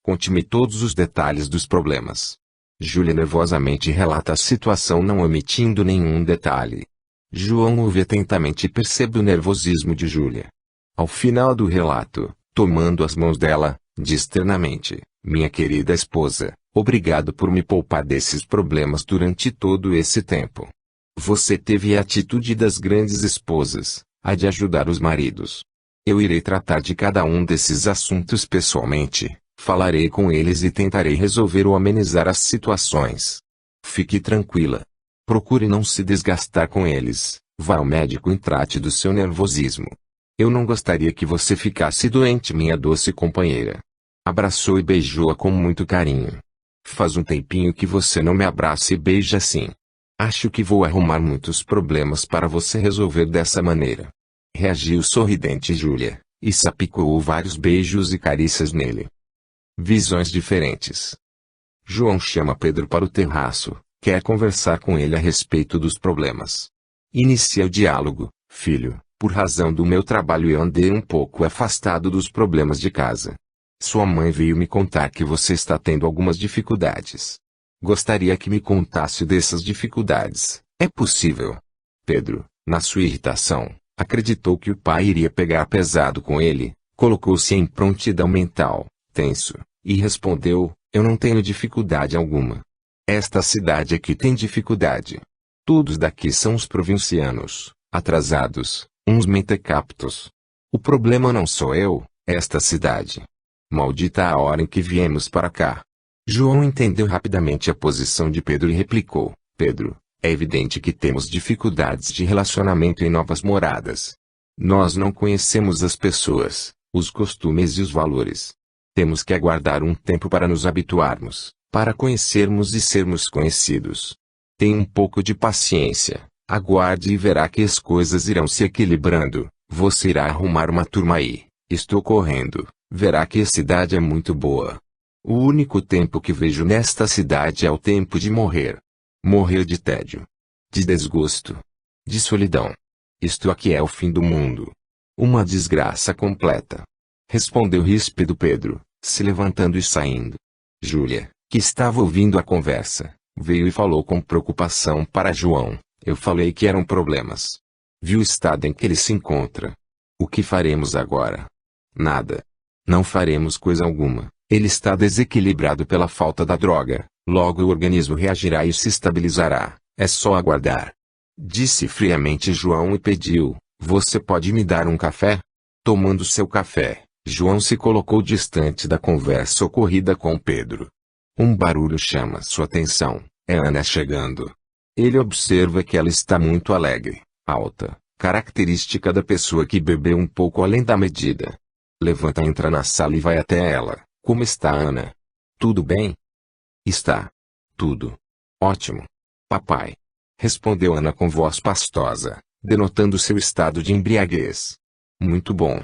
Conte-me todos os detalhes dos problemas. Júlia nervosamente relata a situação, não omitindo nenhum detalhe. João ouve atentamente e percebe o nervosismo de Júlia. Ao final do relato, tomando as mãos dela, diz ternamente: minha querida esposa, obrigado por me poupar desses problemas durante todo esse tempo. Você teve a atitude das grandes esposas, a de ajudar os maridos. Eu irei tratar de cada um desses assuntos pessoalmente, falarei com eles e tentarei resolver ou amenizar as situações. Fique tranquila. Procure não se desgastar com eles, vá ao médico e trate do seu nervosismo. Eu não gostaria que você ficasse doente, minha doce companheira. Abraçou e beijou-a com muito carinho. Faz um tempinho que você não me abraça e beija assim. Acho que vou arrumar muitos problemas para você resolver dessa maneira. Reagiu sorridente Júlia, e sapicou vários beijos e carícias nele. Visões diferentes. João chama Pedro para o terraço, quer conversar com ele a respeito dos problemas. Inicia o diálogo: filho, por razão do meu trabalho eu andei um pouco afastado dos problemas de casa. Sua mãe veio me contar que você está tendo algumas dificuldades. Gostaria que me contasse dessas dificuldades. É possível? Pedro, na sua irritação, acreditou que o pai iria pegar pesado com ele, colocou-se em prontidão mental, tenso, e respondeu: eu não tenho dificuldade alguma. Esta cidade aqui tem dificuldade. Todos daqui são os provincianos, atrasados, uns mentecaptos. O problema não sou eu, é esta cidade. Maldita a hora em que viemos para cá. João entendeu rapidamente a posição de Pedro e replicou: Pedro, é evidente que temos dificuldades de relacionamento em novas moradas. Nós não conhecemos as pessoas, os costumes e os valores. Temos que aguardar um tempo para nos habituarmos, para conhecermos e sermos conhecidos. Tenha um pouco de paciência, aguarde e verá que as coisas irão se equilibrando. Você irá arrumar uma turma aí, estou correndo, verá que a cidade é muito boa. O único tempo que vejo nesta cidade é o tempo de morrer. Morrer de tédio, de desgosto, de solidão. Isto aqui é o fim do mundo. Uma desgraça completa. Respondeu ríspido Pedro, se levantando e saindo. Júlia, que estava ouvindo a conversa, veio e falou com preocupação para João: eu falei que eram problemas. Viu o estado em que ele se encontra. O que faremos agora? Nada. Não faremos coisa alguma. Ele está desequilibrado pela falta da droga, logo o organismo reagirá e se estabilizará, é só aguardar. Disse friamente João e pediu: você pode me dar um café? Tomando seu café, João se colocou distante da conversa ocorrida com Pedro. Um barulho chama sua atenção, é Ana chegando. Ele observa que ela está muito alegre, alta, característica da pessoa que bebeu um pouco além da medida. Levanta, entra na sala e vai até ela. Como está Ana? Tudo bem? Está. Tudo. Ótimo. Papai. Respondeu Ana com voz pastosa, denotando seu estado de embriaguez. Muito bom.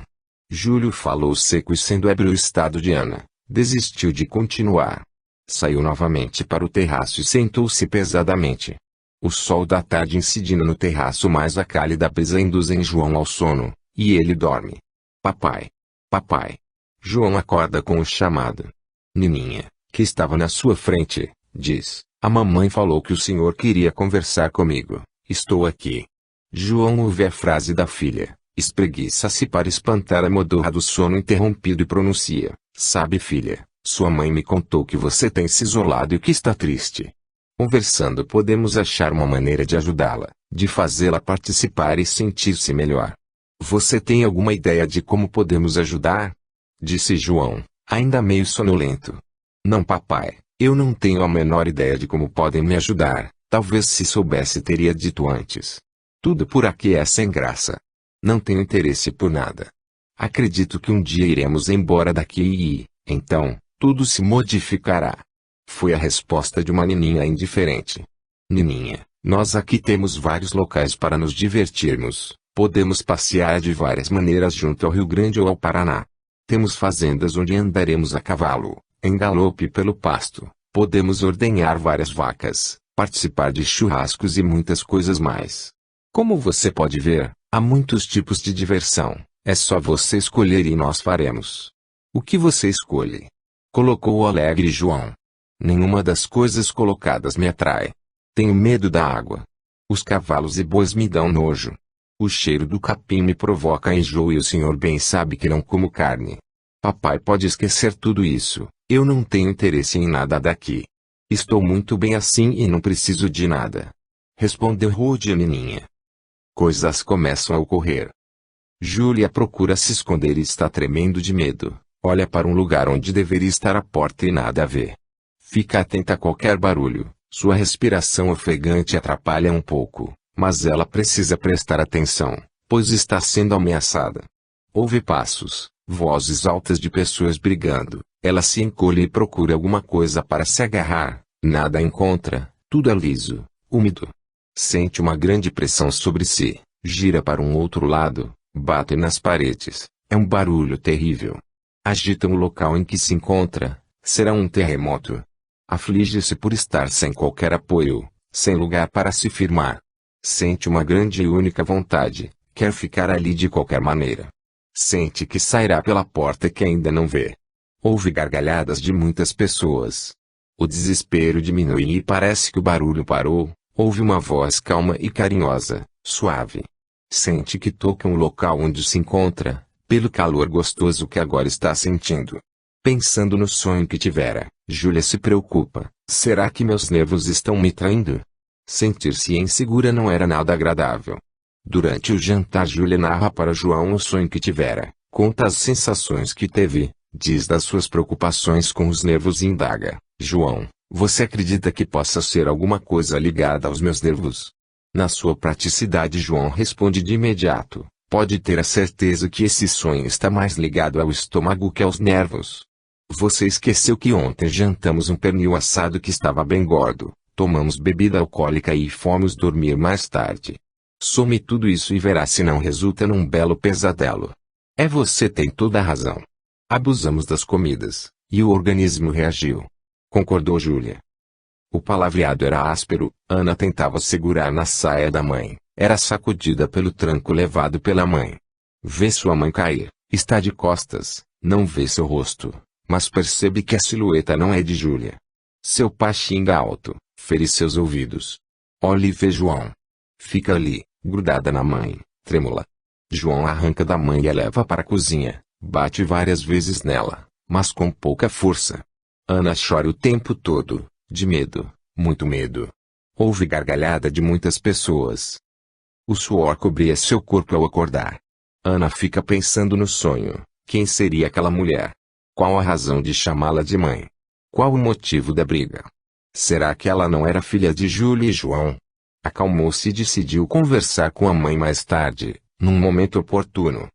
Júlio falou seco e sendo ébrio o estado de Ana, desistiu de continuar. Saiu novamente para o terraço e sentou-se pesadamente. O sol da tarde incidindo no terraço mais a cálida brisa induzem João ao sono, e ele dorme. Papai. Papai. João acorda com o chamado. Nininha, que estava na sua frente, diz: a mamãe falou que o senhor queria conversar comigo. Estou aqui. João ouve a frase da filha, espreguiça-se para espantar a modorra do sono interrompido e pronuncia: sabe, filha, sua mãe me contou que você tem se isolado e que está triste. Conversando podemos achar uma maneira de ajudá-la, de fazê-la participar e sentir-se melhor. Você tem alguma ideia de como podemos ajudar? Disse João, ainda meio sonolento. Não, papai, eu não tenho a menor ideia de como podem me ajudar. Talvez se soubesse teria dito antes. Tudo por aqui é sem graça. Não tenho interesse por nada. Acredito que um dia iremos embora daqui e, então, tudo se modificará. Foi a resposta de uma nininha indiferente. Nininha, nós aqui temos vários locais para nos divertirmos. Podemos passear de várias maneiras junto ao Rio Grande ou ao Paraná. Temos fazendas onde andaremos a cavalo, em galope pelo pasto. Podemos ordenhar várias vacas, participar de churrascos e muitas coisas mais. Como você pode ver, há muitos tipos de diversão. É só você escolher e nós faremos. O que você escolhe? Colocou o alegre João. Nenhuma das coisas colocadas me atrai. Tenho medo da água. Os cavalos e bois me dão nojo. O cheiro do capim me provoca enjoo e o senhor bem sabe que não como carne. Papai pode esquecer tudo isso, eu não tenho interesse em nada daqui. Estou muito bem assim e não preciso de nada. Respondeu rude a menininha. Coisas começam a ocorrer. Júlia procura se esconder e está tremendo de medo. Olha para um lugar onde deveria estar a porta e nada a vê. Fica atenta a qualquer barulho. Sua respiração ofegante atrapalha um pouco, mas ela precisa prestar atenção, pois está sendo ameaçada. Ouve passos, vozes altas de pessoas brigando. Ela se encolhe e procura alguma coisa para se agarrar. Nada encontra, tudo é liso, úmido. Sente uma grande pressão sobre si, gira para um outro lado, bate nas paredes. É um barulho terrível. Agita o local em que se encontra. Será um terremoto. Aflige-se por estar sem qualquer apoio, sem lugar para se firmar. Sente uma grande e única vontade, quer ficar ali de qualquer maneira. Sente que sairá pela porta que ainda não vê. Ouve gargalhadas de muitas pessoas. O desespero diminui e parece que o barulho parou. Ouve uma voz calma e carinhosa, suave. Sente que toca um local onde se encontra, pelo calor gostoso que agora está sentindo. Pensando no sonho que tivera, Júlia se preocupa. Será que meus nervos estão me traindo? Sentir-se insegura não era nada agradável. Durante o jantar Júlia narra para João o sonho que tivera, conta as sensações que teve, diz das suas preocupações com os nervos e indaga. João, você acredita que possa ser alguma coisa ligada aos meus nervos? Na sua praticidade João responde de imediato. Pode ter a certeza que esse sonho está mais ligado ao estômago que aos nervos. Você esqueceu que ontem jantamos um pernil assado que estava bem gordo, tomamos bebida alcoólica e fomos dormir mais tarde. Some tudo isso e verá se não resulta num belo pesadelo. Você tem toda a razão. Abusamos das comidas, e o organismo reagiu. Concordou Júlia. O palavreado era áspero, Ana tentava segurar na saia da mãe, era sacudida pelo tranco levado pela mãe. Vê sua mãe cair, está de costas, não vê seu rosto, mas percebe que a silhueta não é de Júlia. Seu pai xinga alto, fere seus ouvidos. Olha e vê João. Fica ali, grudada na mãe, trêmula. João arranca da mãe e a leva para a cozinha, bate várias vezes nela, mas com pouca força. Ana chora o tempo todo, de medo, muito medo. Houve gargalhada de muitas pessoas. O suor cobria seu corpo ao acordar. Ana fica pensando no sonho. Quem seria aquela mulher? Qual a razão de chamá-la de mãe? Qual o motivo da briga? Será que ela não era filha de Júlia e João? Acalmou-se e decidiu conversar com a mãe mais tarde, num momento oportuno.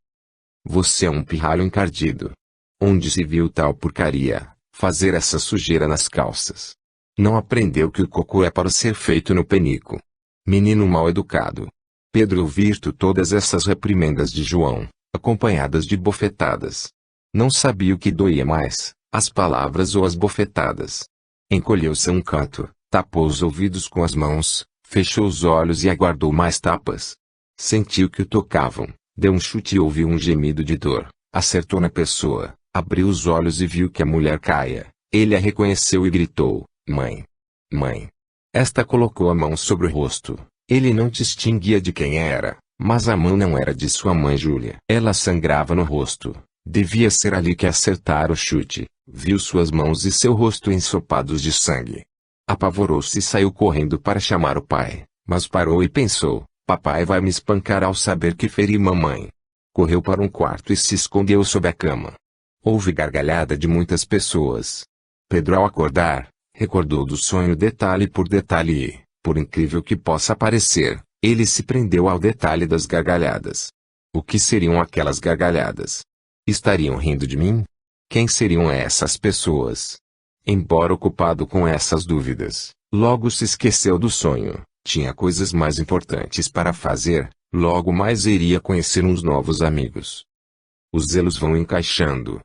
Você é um pirralho encardido. Onde se viu tal porcaria, fazer essa sujeira nas calças? Não aprendeu que o cocô é para ser feito no penico. Menino mal educado. Pedro ouvir todas essas reprimendas de João, acompanhadas de bofetadas. Não sabia o que doía mais, as palavras ou as bofetadas. Encolheu-se a um canto, tapou os ouvidos com as mãos, fechou os olhos e aguardou mais tapas. Sentiu que o tocavam, deu um chute e ouviu um gemido de dor, acertou na pessoa, abriu os olhos e viu que a mulher caia. Ele a reconheceu e gritou, mãe! Mãe! Esta colocou a mão sobre o rosto. Ele não distinguia de quem era, mas a mão não era de sua mãe Júlia. Ela sangrava no rosto. Devia ser ali que acertara o chute. Viu suas mãos e seu rosto ensopados de sangue. Apavorou-se e saiu correndo para chamar o pai, mas parou e pensou, papai vai me espancar ao saber que feri mamãe. Correu para um quarto e se escondeu sob a cama. Houve gargalhada de muitas pessoas. Pedro ao acordar, recordou do sonho detalhe por detalhe e, por incrível que possa parecer, ele se prendeu ao detalhe das gargalhadas. O que seriam aquelas gargalhadas? Estariam rindo de mim? Quem seriam essas pessoas? Embora ocupado com essas dúvidas, logo se esqueceu do sonho. Tinha coisas mais importantes para fazer, logo mais iria conhecer uns novos amigos. Os zelos vão encaixando.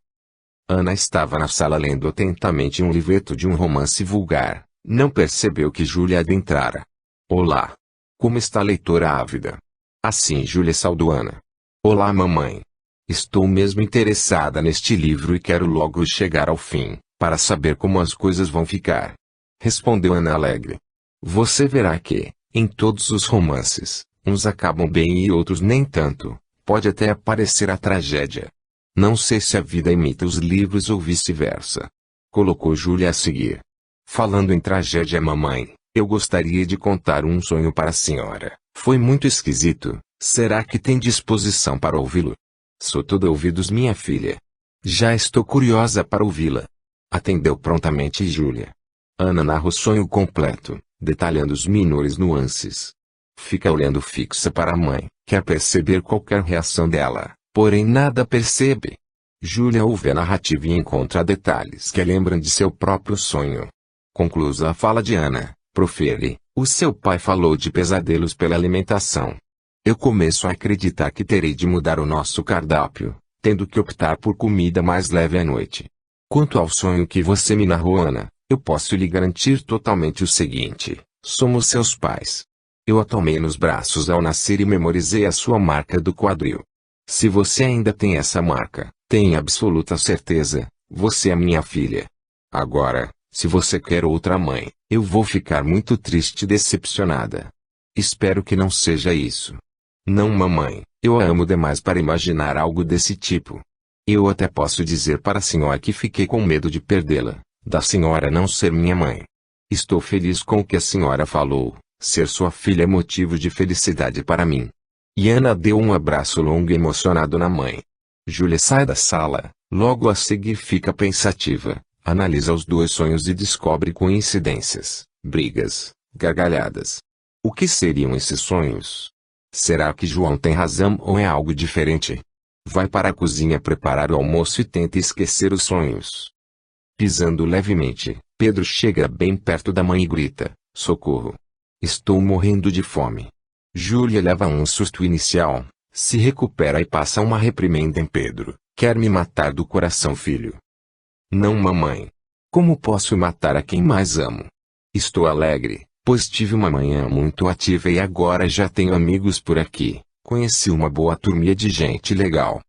Ana estava na sala lendo atentamente um livreto de um romance vulgar. Não percebeu que Júlia adentrara. Olá! Como está a leitora ávida? Assim Júlia saudou Ana. Olá mamãe! Estou mesmo interessada neste livro e quero logo chegar ao fim. para saber como as coisas vão ficar. Respondeu Ana alegre. Você verá que, em todos os romances, uns acabam bem e outros nem tanto. Pode até aparecer a tragédia. Não sei se a vida imita os livros ou vice-versa. Colocou Júlia a seguir. Falando em tragédia, mamãe, eu gostaria de contar um sonho para a senhora. Foi muito esquisito. Será que tem disposição para ouvi-lo? Sou todo ouvidos, minha filha. Já estou curiosa para ouvi-la. Atendeu prontamente Júlia. Ana narra o sonho completo, detalhando os menores nuances. Fica olhando fixa para a mãe, quer perceber qualquer reação dela, porém nada percebe. Júlia ouve a narrativa e encontra detalhes que a lembram de seu próprio sonho. Conclusa a fala de Ana, profere: o seu pai falou de pesadelos pela alimentação. Eu começo a acreditar que terei de mudar o nosso cardápio, tendo que optar por comida mais leve à noite. Quanto ao sonho que você me narrou, Ana, eu posso lhe garantir totalmente o seguinte: somos seus pais. Eu a tomei nos braços ao nascer e memorizei a sua marca do quadril. Se você ainda tem essa marca, tenha absoluta certeza, você é minha filha. Agora, se você quer outra mãe, eu vou ficar muito triste e decepcionada. Espero que não seja isso. Não, mamãe, eu a amo demais para imaginar algo desse tipo. Eu até posso dizer para a senhora que fiquei com medo de perdê-la, da senhora não ser minha mãe. Estou feliz com o que a senhora falou, ser sua filha é motivo de felicidade para mim. E Ana deu um abraço longo e emocionado na mãe. Júlia sai da sala, logo a seguir fica pensativa, analisa os dois sonhos e descobre coincidências, brigas, gargalhadas. O que seriam esses sonhos? Será que João tem razão ou é algo diferente? Vai para a cozinha preparar o almoço e tenta esquecer os sonhos. Pisando levemente, Pedro chega bem perto da mãe e grita: socorro! Estou morrendo de fome. Júlia leva um susto inicial, se recupera e passa uma reprimenda em Pedro: quer me matar do coração, filho? Não, mamãe. Como posso matar a quem mais amo? Estou alegre, pois tive uma manhã muito ativa e agora já tenho amigos por aqui. Conheci uma boa turminha de gente legal.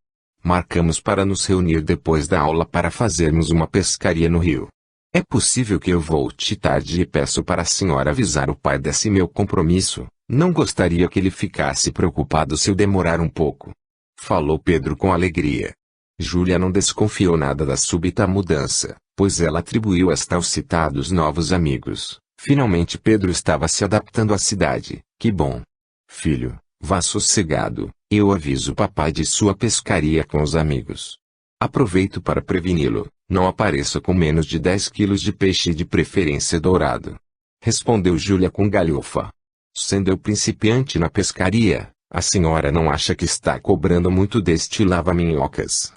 Marcamos para nos reunir depois da aula para fazermos uma pescaria no rio. É possível que eu volte tarde e peço para a senhora avisar o pai desse meu compromisso. Não gostaria que ele ficasse preocupado se eu demorar um pouco. Falou Pedro com alegria. Júlia não desconfiou nada da súbita mudança, pois ela atribuiu esta aos citados novos amigos. Finalmente Pedro estava se adaptando à cidade. Que bom. Filho, vá sossegado, eu aviso o papai de sua pescaria com os amigos. Aproveito para preveni-lo, não apareça com menos de 10 quilos de peixe, de preferência dourado. Respondeu Júlia com galhofa. Sendo eu principiante na pescaria, a senhora não acha que está cobrando muito deste lava-minhocas?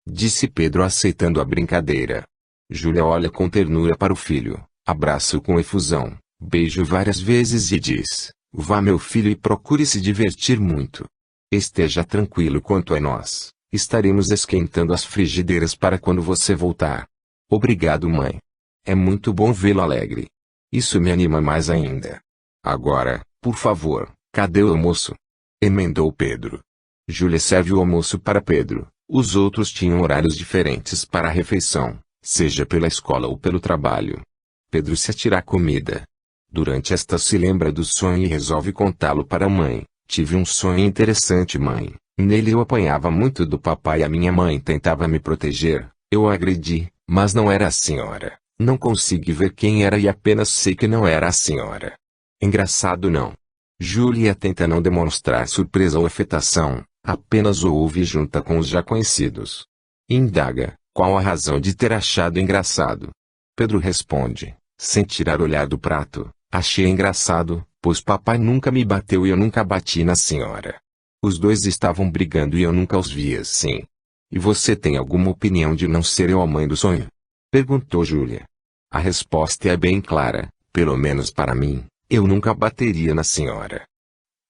Disse Pedro aceitando a brincadeira. Júlia olha com ternura para o filho, abraça-o com efusão, beija várias vezes e diz: vá, meu filho, e procure se divertir muito. Esteja tranquilo quanto a nós, estaremos esquentando as frigideiras para quando você voltar. Obrigado, mãe. É muito bom vê-lo alegre. Isso me anima mais ainda. Agora, por favor, cadê o almoço? Emendou Pedro. Júlia serve o almoço para Pedro. Os outros tinham horários diferentes para a refeição, seja pela escola ou pelo trabalho. Pedro se atira à comida. Durante esta se lembra do sonho e resolve contá-lo para a mãe. Tive um sonho interessante, mãe. Nele eu apanhava muito do papai e a minha mãe tentava me proteger. Eu o agredi, mas não era a senhora. Não consegui ver quem era e apenas sei que não era a senhora. Engraçado, não? Júlia tenta não demonstrar surpresa ou afetação, apenas o ouve junta com os já conhecidos. Indaga: qual a razão de ter achado engraçado? Pedro responde, sem tirar o olhar do prato: achei engraçado, pois papai nunca me bateu e eu nunca bati na senhora. Os dois estavam brigando e eu nunca os vi assim. E você tem alguma opinião de não ser eu a mãe do sonho? Perguntou Júlia. A resposta é bem clara: pelo menos para mim, eu nunca bateria na senhora.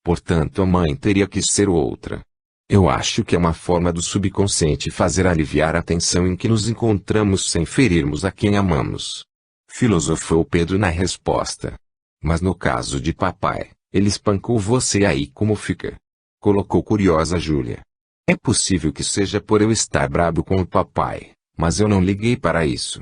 Portanto, a mãe teria que ser outra. Eu acho que é uma forma do subconsciente fazer aliviar a tensão em que nos encontramos sem ferirmos a quem amamos. Filosofou Pedro na resposta. Mas no caso de papai, ele espancou você, aí como fica? Colocou curiosa Júlia. É possível que seja por eu estar brabo com o papai, mas eu não liguei para isso.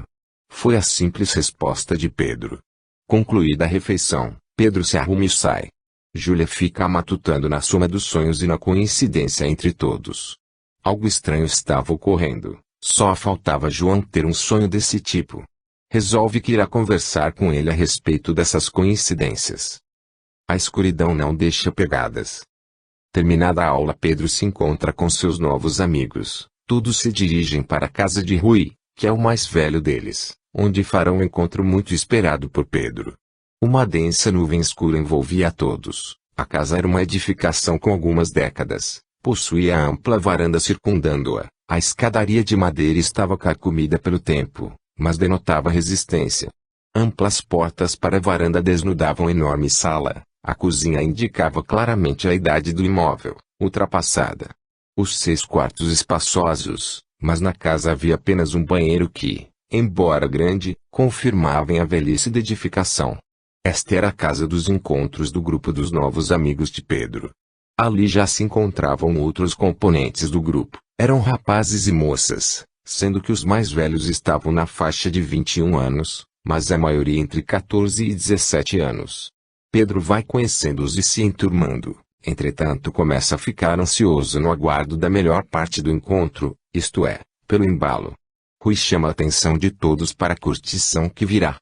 Foi a simples resposta de Pedro. Concluída a refeição, Pedro se arruma e sai. Júlia fica matutando na soma dos sonhos e na coincidência entre todos. Algo estranho estava ocorrendo, só faltava João ter um sonho desse tipo. Resolve que irá conversar com ele a respeito dessas coincidências. A escuridão não deixa pegadas. Terminada a aula, Pedro se encontra com seus novos amigos. Todos se dirigem para a casa de Rui, que é o mais velho deles, onde farão um encontro muito esperado por Pedro. Uma densa nuvem escura envolvia a todos. A casa era uma edificação com algumas décadas. Possuía ampla varanda circundando-a. A escadaria de madeira estava carcomida pelo tempo, mas denotava resistência. Amplas portas para a varanda desnudavam a enorme sala. A cozinha indicava claramente a idade do imóvel, ultrapassada. Os 6 quartos espaçosos, mas na casa havia apenas um banheiro que, embora grande, confirmava a velhice da edificação. Esta era a casa dos encontros do grupo dos novos amigos de Pedro. Ali já se encontravam outros componentes do grupo. Eram rapazes e moças, sendo que os mais velhos estavam na faixa de 21 anos, mas a maioria entre 14 e 17 anos. Pedro vai conhecendo-os e se enturmando. Entretanto, começa a ficar ansioso no aguardo da melhor parte do encontro, isto é, pelo embalo. Rui chama a atenção de todos para a curtição que virá.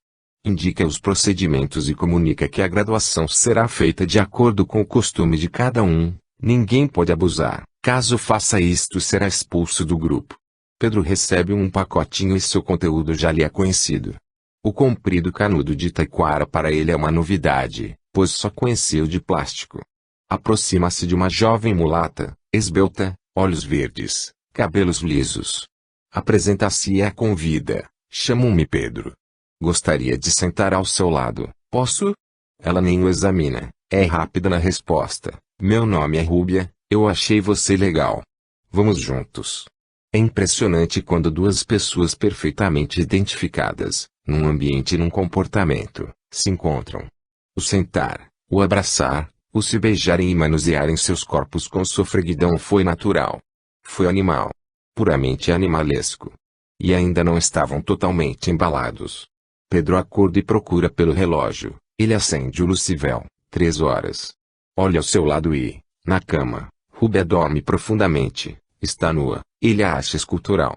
Indica os procedimentos e comunica que a graduação será feita de acordo com o costume de cada um. Ninguém pode abusar. Caso faça isto, será expulso do grupo. Pedro recebe um pacotinho e seu conteúdo já lhe é conhecido. O comprido canudo de taquara para ele é uma novidade, pois só conhecia o de plástico. Aproxima-se de uma jovem mulata, esbelta, olhos verdes, cabelos lisos. Apresenta-se e a convida. Chamo-me Pedro. Gostaria de sentar ao seu lado, posso? Ela nem o examina, é rápida na resposta. Meu nome é Rúbia, eu achei você legal. Vamos juntos. É impressionante quando duas pessoas perfeitamente identificadas, num ambiente e num comportamento, se encontram. O sentar, o abraçar, o se beijarem e manusearem seus corpos com sofreguidão foi natural. Foi animal. Puramente animalesco. E ainda não estavam totalmente embalados. Pedro acorda e procura pelo relógio. Ele acende o lucivel. 3 horas. Olha ao seu lado e, na cama, Rúbia dorme profundamente. Está nua. Ele a acha escultural.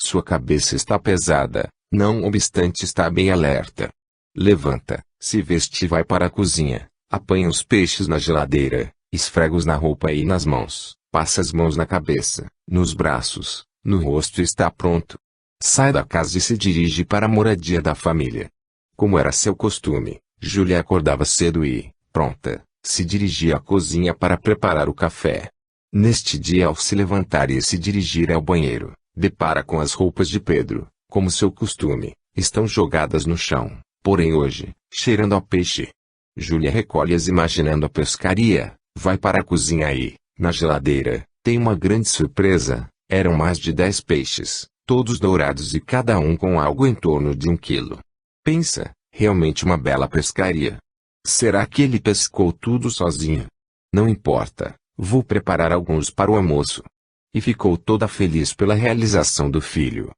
Sua cabeça está pesada, não obstante está bem alerta. Levanta, se veste e vai para a cozinha. Apanha os peixes na geladeira, esfrega-os na roupa e nas mãos. Passa as mãos na cabeça, nos braços, no rosto e está pronto. Sai da casa e se dirige para a moradia da família. Como era seu costume, Júlia acordava cedo e, pronta, se dirigia à cozinha para preparar o café. Neste dia, ao se levantar e se dirigir ao banheiro, depara com as roupas de Pedro, como seu costume, estão jogadas no chão, porém hoje, cheirando a peixe. Júlia recolhe-as imaginando a pescaria, vai para a cozinha e, na geladeira, tem uma grande surpresa. Eram mais de 10 peixes, todos dourados e cada um com algo em torno de 1 quilo. Pensa, realmente uma bela pescaria. Será que ele pescou tudo sozinho? Não importa, vou preparar alguns para o almoço. E ficou toda feliz pela realização do filho.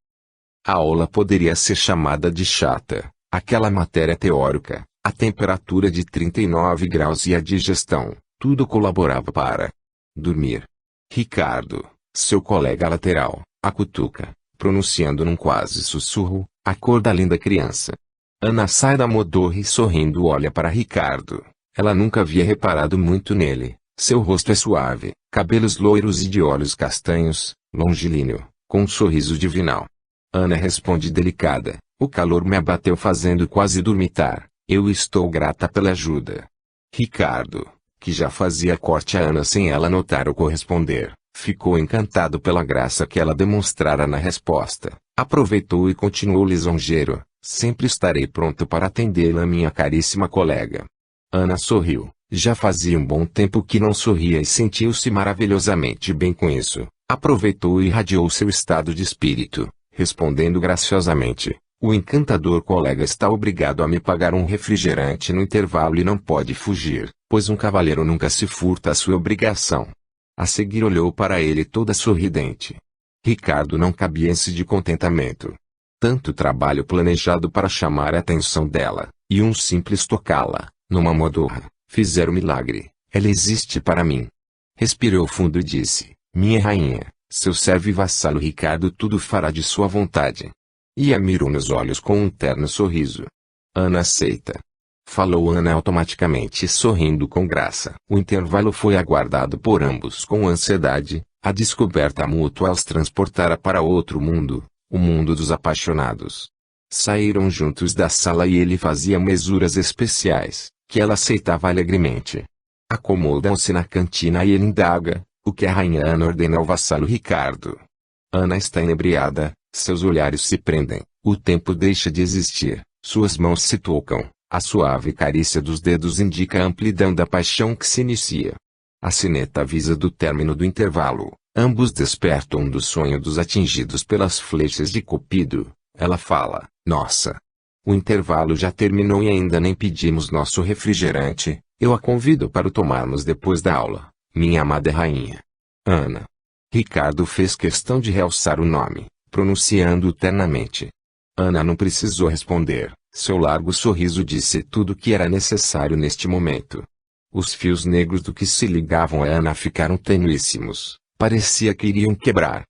A aula poderia ser chamada de chata, aquela matéria teórica, a temperatura de 39 graus e a digestão, tudo colaborava para dormir. Ricardo, seu colega lateral, a cutuca, pronunciando num quase sussurro, a cor da linda criança. Ana sai da modorra e sorrindo olha para Ricardo. Ela nunca havia reparado muito nele. Seu rosto é suave, cabelos loiros e de olhos castanhos, longilíneo, com um sorriso divinal. Ana responde delicada, o calor me abateu fazendo quase dormitar, eu estou grata pela ajuda. Ricardo, que já fazia corte a Ana sem ela notar ou corresponder, ficou encantado pela graça que ela demonstrara na resposta, aproveitou e continuou lisonjeiro, sempre estarei pronto para atendê-la, minha caríssima colega. Ana sorriu, já fazia um bom tempo que não sorria e sentiu-se maravilhosamente bem com isso, aproveitou e irradiou seu estado de espírito, respondendo graciosamente, o encantador colega está obrigado a me pagar um refrigerante no intervalo e não pode fugir, pois um cavalheiro nunca se furta à sua obrigação. A seguir olhou para ele toda sorridente. Ricardo não cabia-se de contentamento. Tanto trabalho planejado para chamar a atenção dela, e um simples tocá-la, numa modorra, fizeram milagre. Ela existe para mim. Respirou fundo e disse: minha rainha, seu servo e vassalo Ricardo tudo fará de sua vontade. E a mirou nos olhos com um terno sorriso. Ana aceita. Falou Ana automaticamente sorrindo com graça. O intervalo foi aguardado por ambos com ansiedade. A descoberta mútua os transportara para outro mundo, o mundo dos apaixonados. Saíram juntos da sala e ele fazia mesuras especiais, que ela aceitava alegremente. Acomodam-se na cantina e ele indaga, o que a rainha Ana ordena ao vassalo Ricardo. Ana está inebriada, seus olhares se prendem, o tempo deixa de existir, suas mãos se tocam, a suave carícia dos dedos indica a amplidão da paixão que se inicia. A sineta avisa do término do intervalo, ambos despertam do sonho dos atingidos pelas flechas de Cupido. Ela fala: nossa! O intervalo já terminou e ainda nem pedimos nosso refrigerante, eu a convido para o tomarmos depois da aula, minha amada rainha. Ana. Ricardo fez questão de realçar o nome, pronunciando-o ternamente. Ana não precisou responder, seu largo sorriso disse tudo o que era necessário neste momento. Os fios negros do que se ligavam a Ana ficaram tenuíssimos, parecia que iriam quebrar.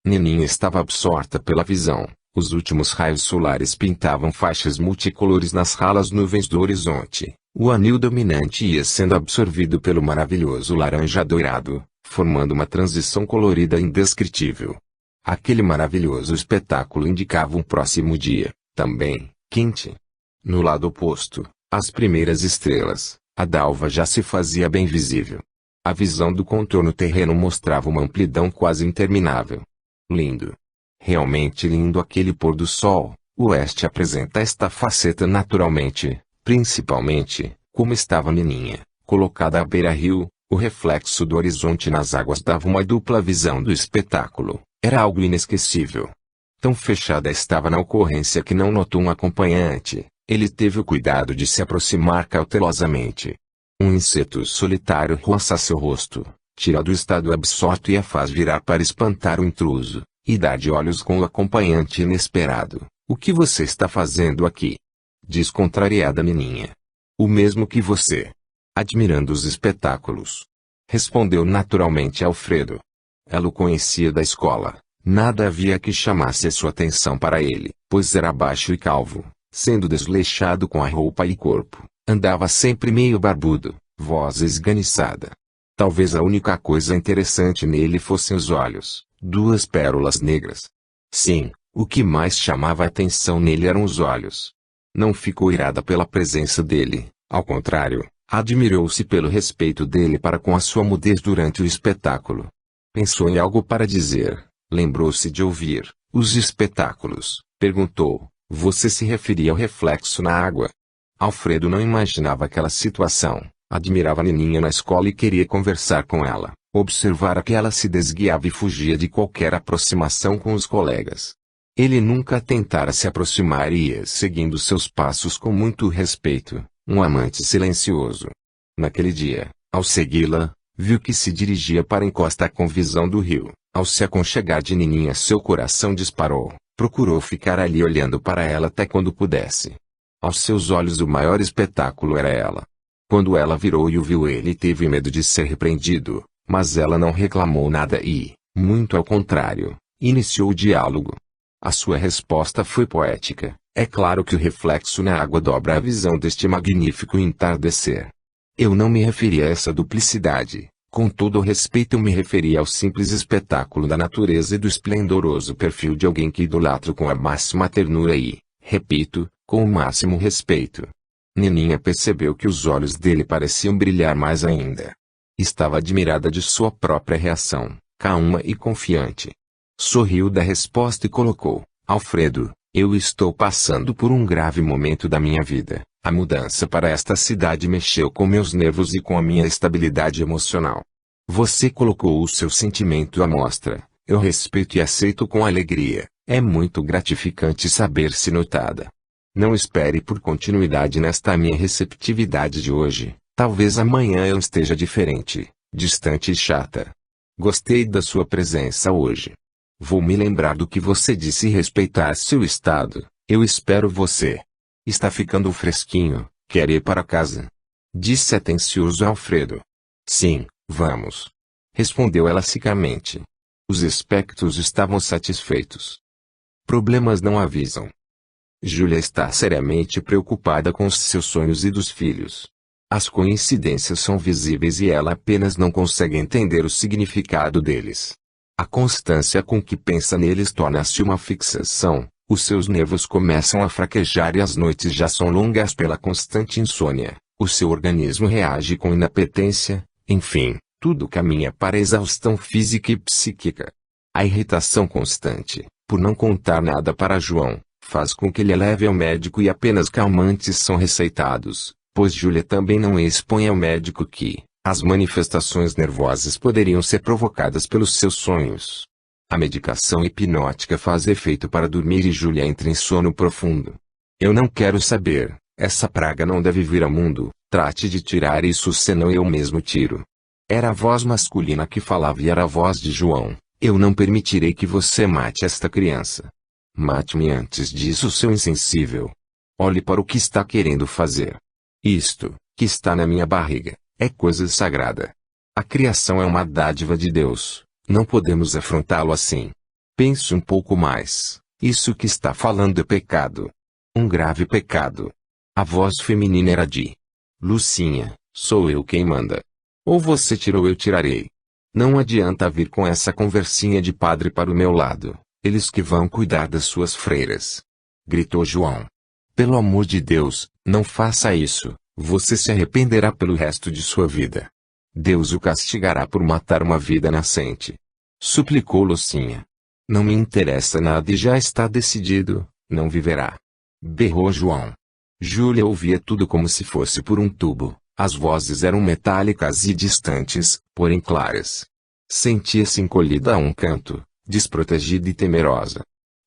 Nininha estava absorta pela visão. Os últimos raios solares pintavam faixas multicolores nas ralas nuvens do horizonte. O anil dominante ia sendo absorvido pelo maravilhoso laranja dourado, formando uma transição colorida indescritível. Aquele maravilhoso espetáculo indicava um próximo dia, também, quente. No lado oposto, as primeiras estrelas, a dalva já se fazia bem visível. A visão do contorno terreno mostrava uma amplidão quase interminável. Lindo. Realmente lindo aquele pôr do sol. O oeste apresenta esta faceta naturalmente, principalmente, como estava Nininha, colocada à beira-rio, o reflexo do horizonte nas águas dava uma dupla visão do espetáculo, era algo inesquecível. Tão fechada estava na ocorrência que não notou um acompanhante, ele teve o cuidado de se aproximar cautelosamente. Um inseto solitário roça seu rosto, tira do estado absorto e a faz virar para espantar o intruso. E dar de olhos com o acompanhante inesperado. O que você está fazendo aqui? Diz contrariada a Nininha. O mesmo que você. Admirando os espetáculos. Respondeu naturalmente Alfredo. Ela o conhecia da escola. Nada havia que chamasse a sua atenção para ele, pois era baixo e calvo, sendo desleixado com a roupa e corpo. Andava sempre meio barbudo, voz esganiçada. Talvez a única coisa interessante nele fossem os olhos. Duas pérolas negras. Sim, o que mais chamava a atenção nele eram os olhos. Não ficou irada pela presença dele, ao contrário, admirou-se pelo respeito dele para com a sua mudez durante o espetáculo. Pensou em algo para dizer, lembrou-se de ouvir os espetáculos, perguntou, você se referia ao reflexo na água? Alfredo não imaginava aquela situação, admirava a Nininha na escola e queria conversar com ela. Observara que ela se desguiava e fugia de qualquer aproximação com os colegas. Ele nunca tentara se aproximar e ia seguindo seus passos com muito respeito, um amante silencioso. Naquele dia, ao segui-la, viu que se dirigia para a encosta com visão do rio. Ao se aconchegar de Nininha seu coração disparou, procurou ficar ali olhando para ela até quando pudesse. Aos seus olhos o maior espetáculo era ela. Quando ela virou e o viu ele teve medo de ser repreendido. Mas ela não reclamou nada e, muito ao contrário, iniciou o diálogo. A sua resposta foi poética. É claro que o reflexo na água dobra a visão deste magnífico entardecer. Eu não me referi a essa duplicidade. Com todo o respeito eu me referi ao simples espetáculo da natureza e do esplendoroso perfil de alguém que idolatro com a máxima ternura e, repito, com o máximo respeito. Nininha percebeu que os olhos dele pareciam brilhar mais ainda. Estava admirada de sua própria reação, calma e confiante. Sorriu da resposta e colocou, Alfredo, eu estou passando por um grave momento da minha vida. A mudança para esta cidade mexeu com meus nervos e com a minha estabilidade emocional. Você colocou o seu sentimento à mostra, eu respeito e aceito com alegria, é muito gratificante saber-se notada. Não espere por continuidade nesta minha receptividade de hoje. Talvez amanhã eu esteja diferente, distante e chata. Gostei da sua presença hoje. Vou me lembrar do que você disse e respeitar seu estado. Eu espero você. Está ficando fresquinho, quer ir para casa? Disse atencioso Alfredo. Sim, vamos. Respondeu ela secamente. Os espectros estavam satisfeitos. Problemas não avisam. Júlia está seriamente preocupada com os seus sonhos e dos filhos. As coincidências são visíveis e ela apenas não consegue entender o significado deles. A constância com que pensa neles torna-se uma fixação, os seus nervos começam a fraquejar e as noites já são longas pela constante insônia, o seu organismo reage com inapetência, enfim, tudo caminha para a exaustão física e psíquica. A irritação constante, por não contar nada para João, faz com que ele a leve ao médico e apenas calmantes são receitados, pois Júlia também não expõe ao médico que as manifestações nervosas poderiam ser provocadas pelos seus sonhos. A medicação hipnótica faz efeito para dormir e Júlia entra em sono profundo. Eu não quero saber, essa praga não deve vir ao mundo, trate de tirar isso senão eu mesmo tiro. Era a voz masculina que falava e era a voz de João. Eu não permitirei que você mate esta criança. Mate-me antes disso, seu insensível. Olhe para o que está querendo fazer. Isto, que está na minha barriga, é coisa sagrada. A criação é uma dádiva de Deus, não podemos afrontá-lo assim. Pense um pouco mais, isso que está falando é pecado. Um grave pecado. A voz feminina era de Lucinha, sou eu quem manda. Ou você tira ou eu tirarei. Não adianta vir com essa conversinha de padre para o meu lado, eles que vão cuidar das suas freiras. Gritou João. Pelo amor de Deus, não faça isso, você se arrependerá pelo resto de sua vida. Deus o castigará por matar uma vida nascente. Suplicou Lucinha. Não me interessa nada e já está decidido, não viverá. Berrou João. Júlia ouvia tudo como se fosse por um tubo. As vozes eram metálicas e distantes, porém claras. Sentia-se encolhida a um canto, desprotegida e temerosa.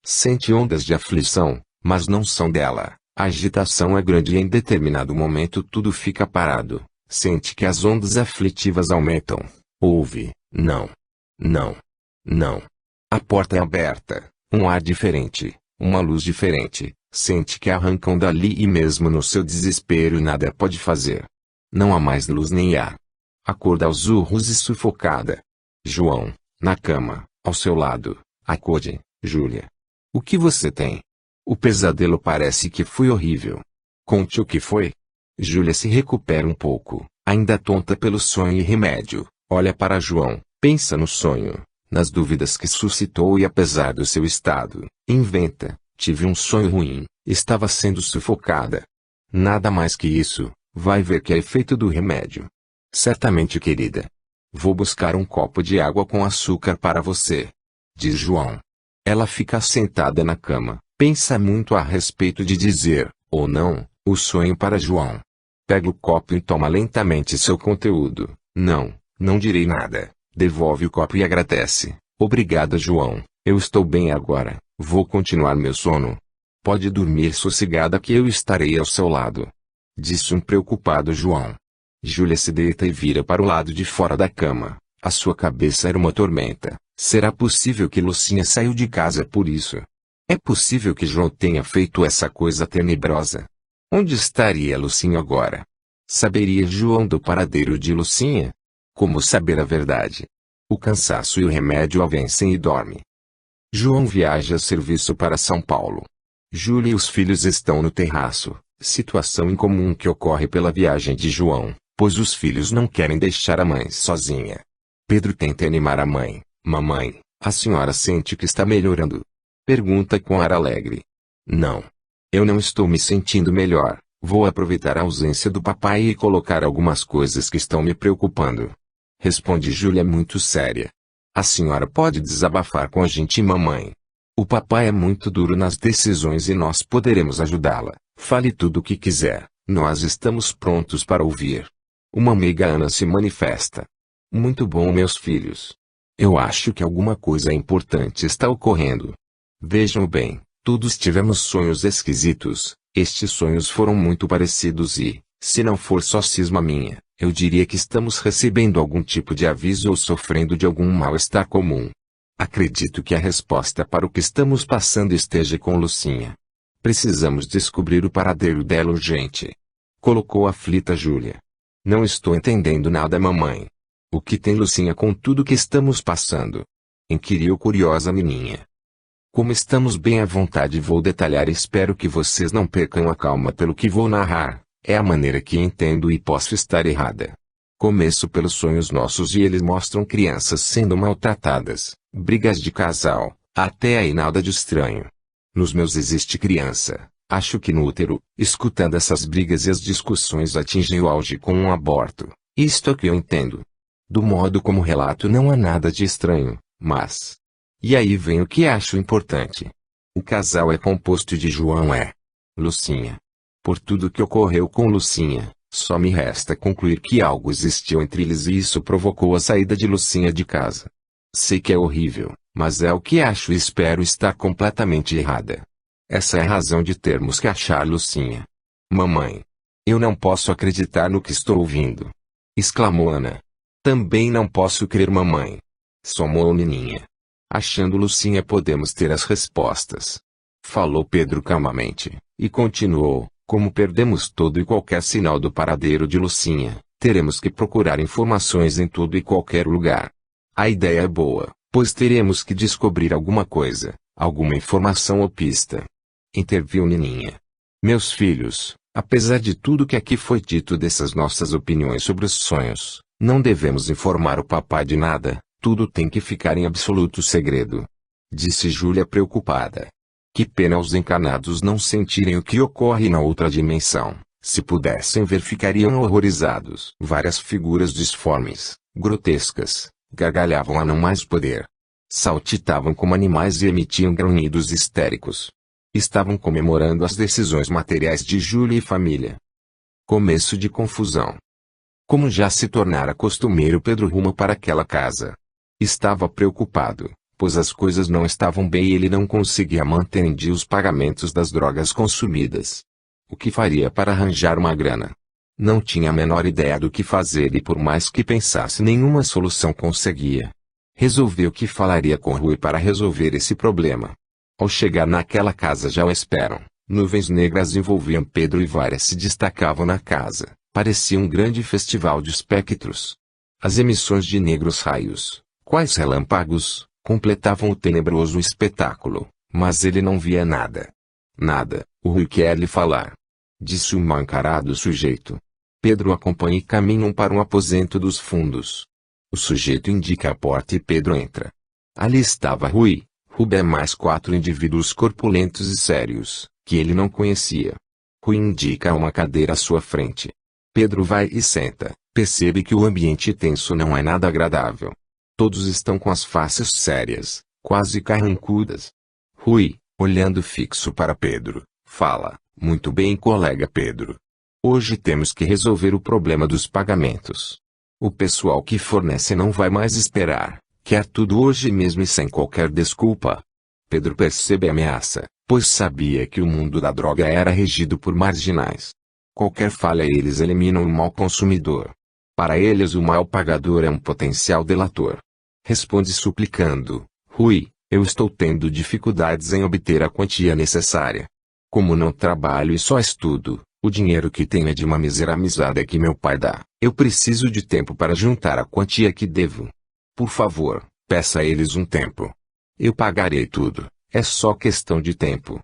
Sente ondas de aflição, mas não são dela. A agitação é grande e em determinado momento tudo fica parado. Sente que as ondas aflitivas aumentam. Ouve, não. Não. Não. A porta é aberta, um ar diferente, uma luz diferente. Sente que arrancam dali e mesmo no seu desespero nada pode fazer. Não há mais luz nem ar. Acorda aos urros e sufocada. João, na cama, ao seu lado, acorde, Júlia. O que você tem? O pesadelo parece que foi horrível. Conte o que foi. Júlia se recupera um pouco, ainda tonta pelo sonho e remédio, olha para João, pensa no sonho, nas dúvidas que suscitou e apesar do seu estado, inventa, tive um sonho ruim, estava sendo sufocada. Nada mais que isso. Vai ver que é efeito do remédio. Certamente, querida. Vou buscar um copo de água com açúcar para você. Diz João. Ela fica sentada na cama, pensa muito a respeito de dizer, ou não, o sonho para João. Pega o copo e toma lentamente seu conteúdo. Não, não direi nada. Devolve o copo e agradece. Obrigada, João. Eu estou bem agora. Vou continuar meu sono. Pode dormir sossegada que eu estarei ao seu lado. Disse um preocupado João. Júlia se deita e vira para o lado de fora da cama. A sua cabeça era uma tormenta. Será possível que Lucinha saiu de casa por isso? É possível que João tenha feito essa coisa tenebrosa? Onde estaria Lucinha agora? Saberia João do paradeiro de Lucinha? Como saber a verdade? O cansaço e o remédio a vencem e dorme. João viaja a serviço para São Paulo. Júlia e os filhos estão no terraço. Situação incomum que ocorre pela viagem de João, pois os filhos não querem deixar a mãe sozinha. Pedro tenta animar a mãe. Mamãe, a senhora sente que está melhorando? Pergunta com ar alegre. Não. Eu não estou me sentindo melhor. Vou aproveitar a ausência do papai e colocar algumas coisas que estão me preocupando. Responde Júlia muito séria. A senhora pode desabafar com a gente, mamãe. O papai é muito duro nas decisões e nós poderemos ajudá-la. Fale tudo o que quiser, nós estamos prontos para ouvir. Uma amiga Ana se manifesta. Muito bom, meus filhos. Eu acho que alguma coisa importante está ocorrendo. Vejam bem, todos tivemos sonhos esquisitos. Estes sonhos foram muito parecidos e, se não for só cisma minha, eu diria que estamos recebendo algum tipo de aviso ou sofrendo de algum mal-estar comum. Acredito que a resposta para o que estamos passando esteja com Lucinha. Precisamos descobrir o paradeiro dela urgente. Colocou aflita Júlia. Não estou entendendo nada, mamãe. O que tem Lucinha com tudo que estamos passando? Inquiriu curiosa Nininha. Como estamos bem à vontade, vou detalhar e espero que vocês não percam a calma pelo que vou narrar. É a maneira que entendo e posso estar errada. Começo pelos sonhos nossos e eles mostram crianças sendo maltratadas, brigas de casal, até aí nada de estranho. Nos meus existe criança, acho que no útero, escutando essas brigas e as discussões atingem o auge com um aborto. Isto é que eu entendo. Do modo como relato não há nada de estranho, mas... E aí vem o que acho importante. O casal é composto de João e Lucinha. Por tudo que ocorreu com Lucinha, só me resta concluir que algo existiu entre eles e isso provocou a saída de Lucinha de casa. Sei que é horrível, mas é o que acho e espero estar completamente errada. Essa é a razão de termos que achar Lucinha. Mamãe. Eu não posso acreditar no que estou ouvindo. Exclamou Ana. Também não posso crer, mamãe. Somou Nininha. Achando Lucinha podemos ter as respostas. Falou Pedro calmamente, e continuou. Como perdemos todo e qualquer sinal do paradeiro de Lucinha, teremos que procurar informações em todo e qualquer lugar. A ideia é boa, pois teremos que descobrir alguma coisa, alguma informação ou pista. Interviu Nininha. Meus filhos, apesar de tudo que aqui foi dito dessas nossas opiniões sobre os sonhos, não devemos informar o papai de nada, tudo tem que ficar em absoluto segredo. Disse Júlia preocupada. Que pena os encarnados não sentirem o que ocorre na outra dimensão. Se pudessem ver, ficariam horrorizados. Várias figuras disformes, grotescas, gargalhavam a não mais poder. Saltitavam como animais e emitiam grunhidos histéricos. Estavam comemorando as decisões materiais de Júlia e família. Começo de confusão. Como já se tornara costumeiro, Pedro rumou para aquela casa. Estava preocupado, pois as coisas não estavam bem e ele não conseguia manter em dia os pagamentos das drogas consumidas. O que faria para arranjar uma grana? Não tinha a menor ideia do que fazer e por mais que pensasse nenhuma solução conseguia. Resolveu que falaria com Rui para resolver esse problema. Ao chegar naquela casa já o esperam. Nuvens negras envolviam Pedro e várias se destacavam na casa. Parecia um grande festival de espectros. As emissões de negros raios, quais relâmpagos, completavam o tenebroso espetáculo, mas ele não via nada. Nada, o Rui quer lhe falar. Disse o mal encarado sujeito. Pedro acompanha e caminham para um aposento dos fundos. O sujeito indica a porta e Pedro entra. Ali estava Rui, Rubé mais 4 indivíduos corpulentos e sérios, que ele não conhecia. Rui indica uma cadeira à sua frente. Pedro vai e senta, percebe que o ambiente tenso não é nada agradável. Todos estão com as faces sérias, quase carrancudas. Rui, olhando fixo para Pedro, fala, muito bem, colega Pedro. Hoje temos que resolver o problema dos pagamentos. O pessoal que fornece não vai mais esperar, quer tudo hoje mesmo e sem qualquer desculpa. Pedro percebe a ameaça, pois sabia que o mundo da droga era regido por marginais. Qualquer falha eles eliminam o mau consumidor. Para eles o mau pagador é um potencial delator. Responde suplicando, Rui, eu estou tendo dificuldades em obter a quantia necessária. Como não trabalho e só estudo, o dinheiro que tenho é de uma mísera mesada que meu pai dá. Eu preciso de tempo para juntar a quantia que devo. Por favor, peça a eles um tempo. Eu pagarei tudo, é só questão de tempo.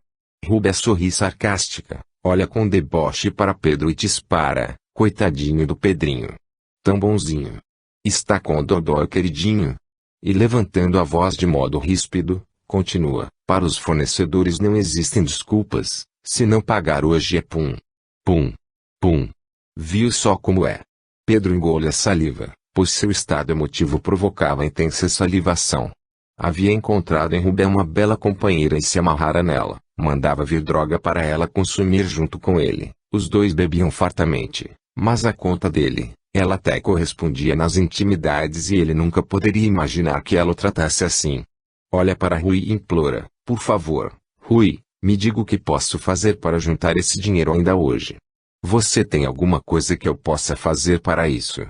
Rubé sorri sarcástica, olha com deboche para Pedro e dispara, coitadinho do Pedrinho. Tão bonzinho. Está com o dodói, queridinho. E levantando a voz de modo ríspido, continua, para os fornecedores não existem desculpas, se não pagar hoje é pum. Pum. Pum. Viu só como é. Pedro engole a saliva, pois seu estado emotivo provocava intensa salivação. Havia encontrado em Rubé uma bela companheira e se amarrara nela, mandava vir droga para ela consumir junto com ele, os dois bebiam fartamente, mas a conta dele, ela até correspondia nas intimidades e ele nunca poderia imaginar que ela o tratasse assim. Olha para Rui e implora, por favor, Rui, me diga o que posso fazer para juntar esse dinheiro ainda hoje. Você tem alguma coisa que eu possa fazer para isso?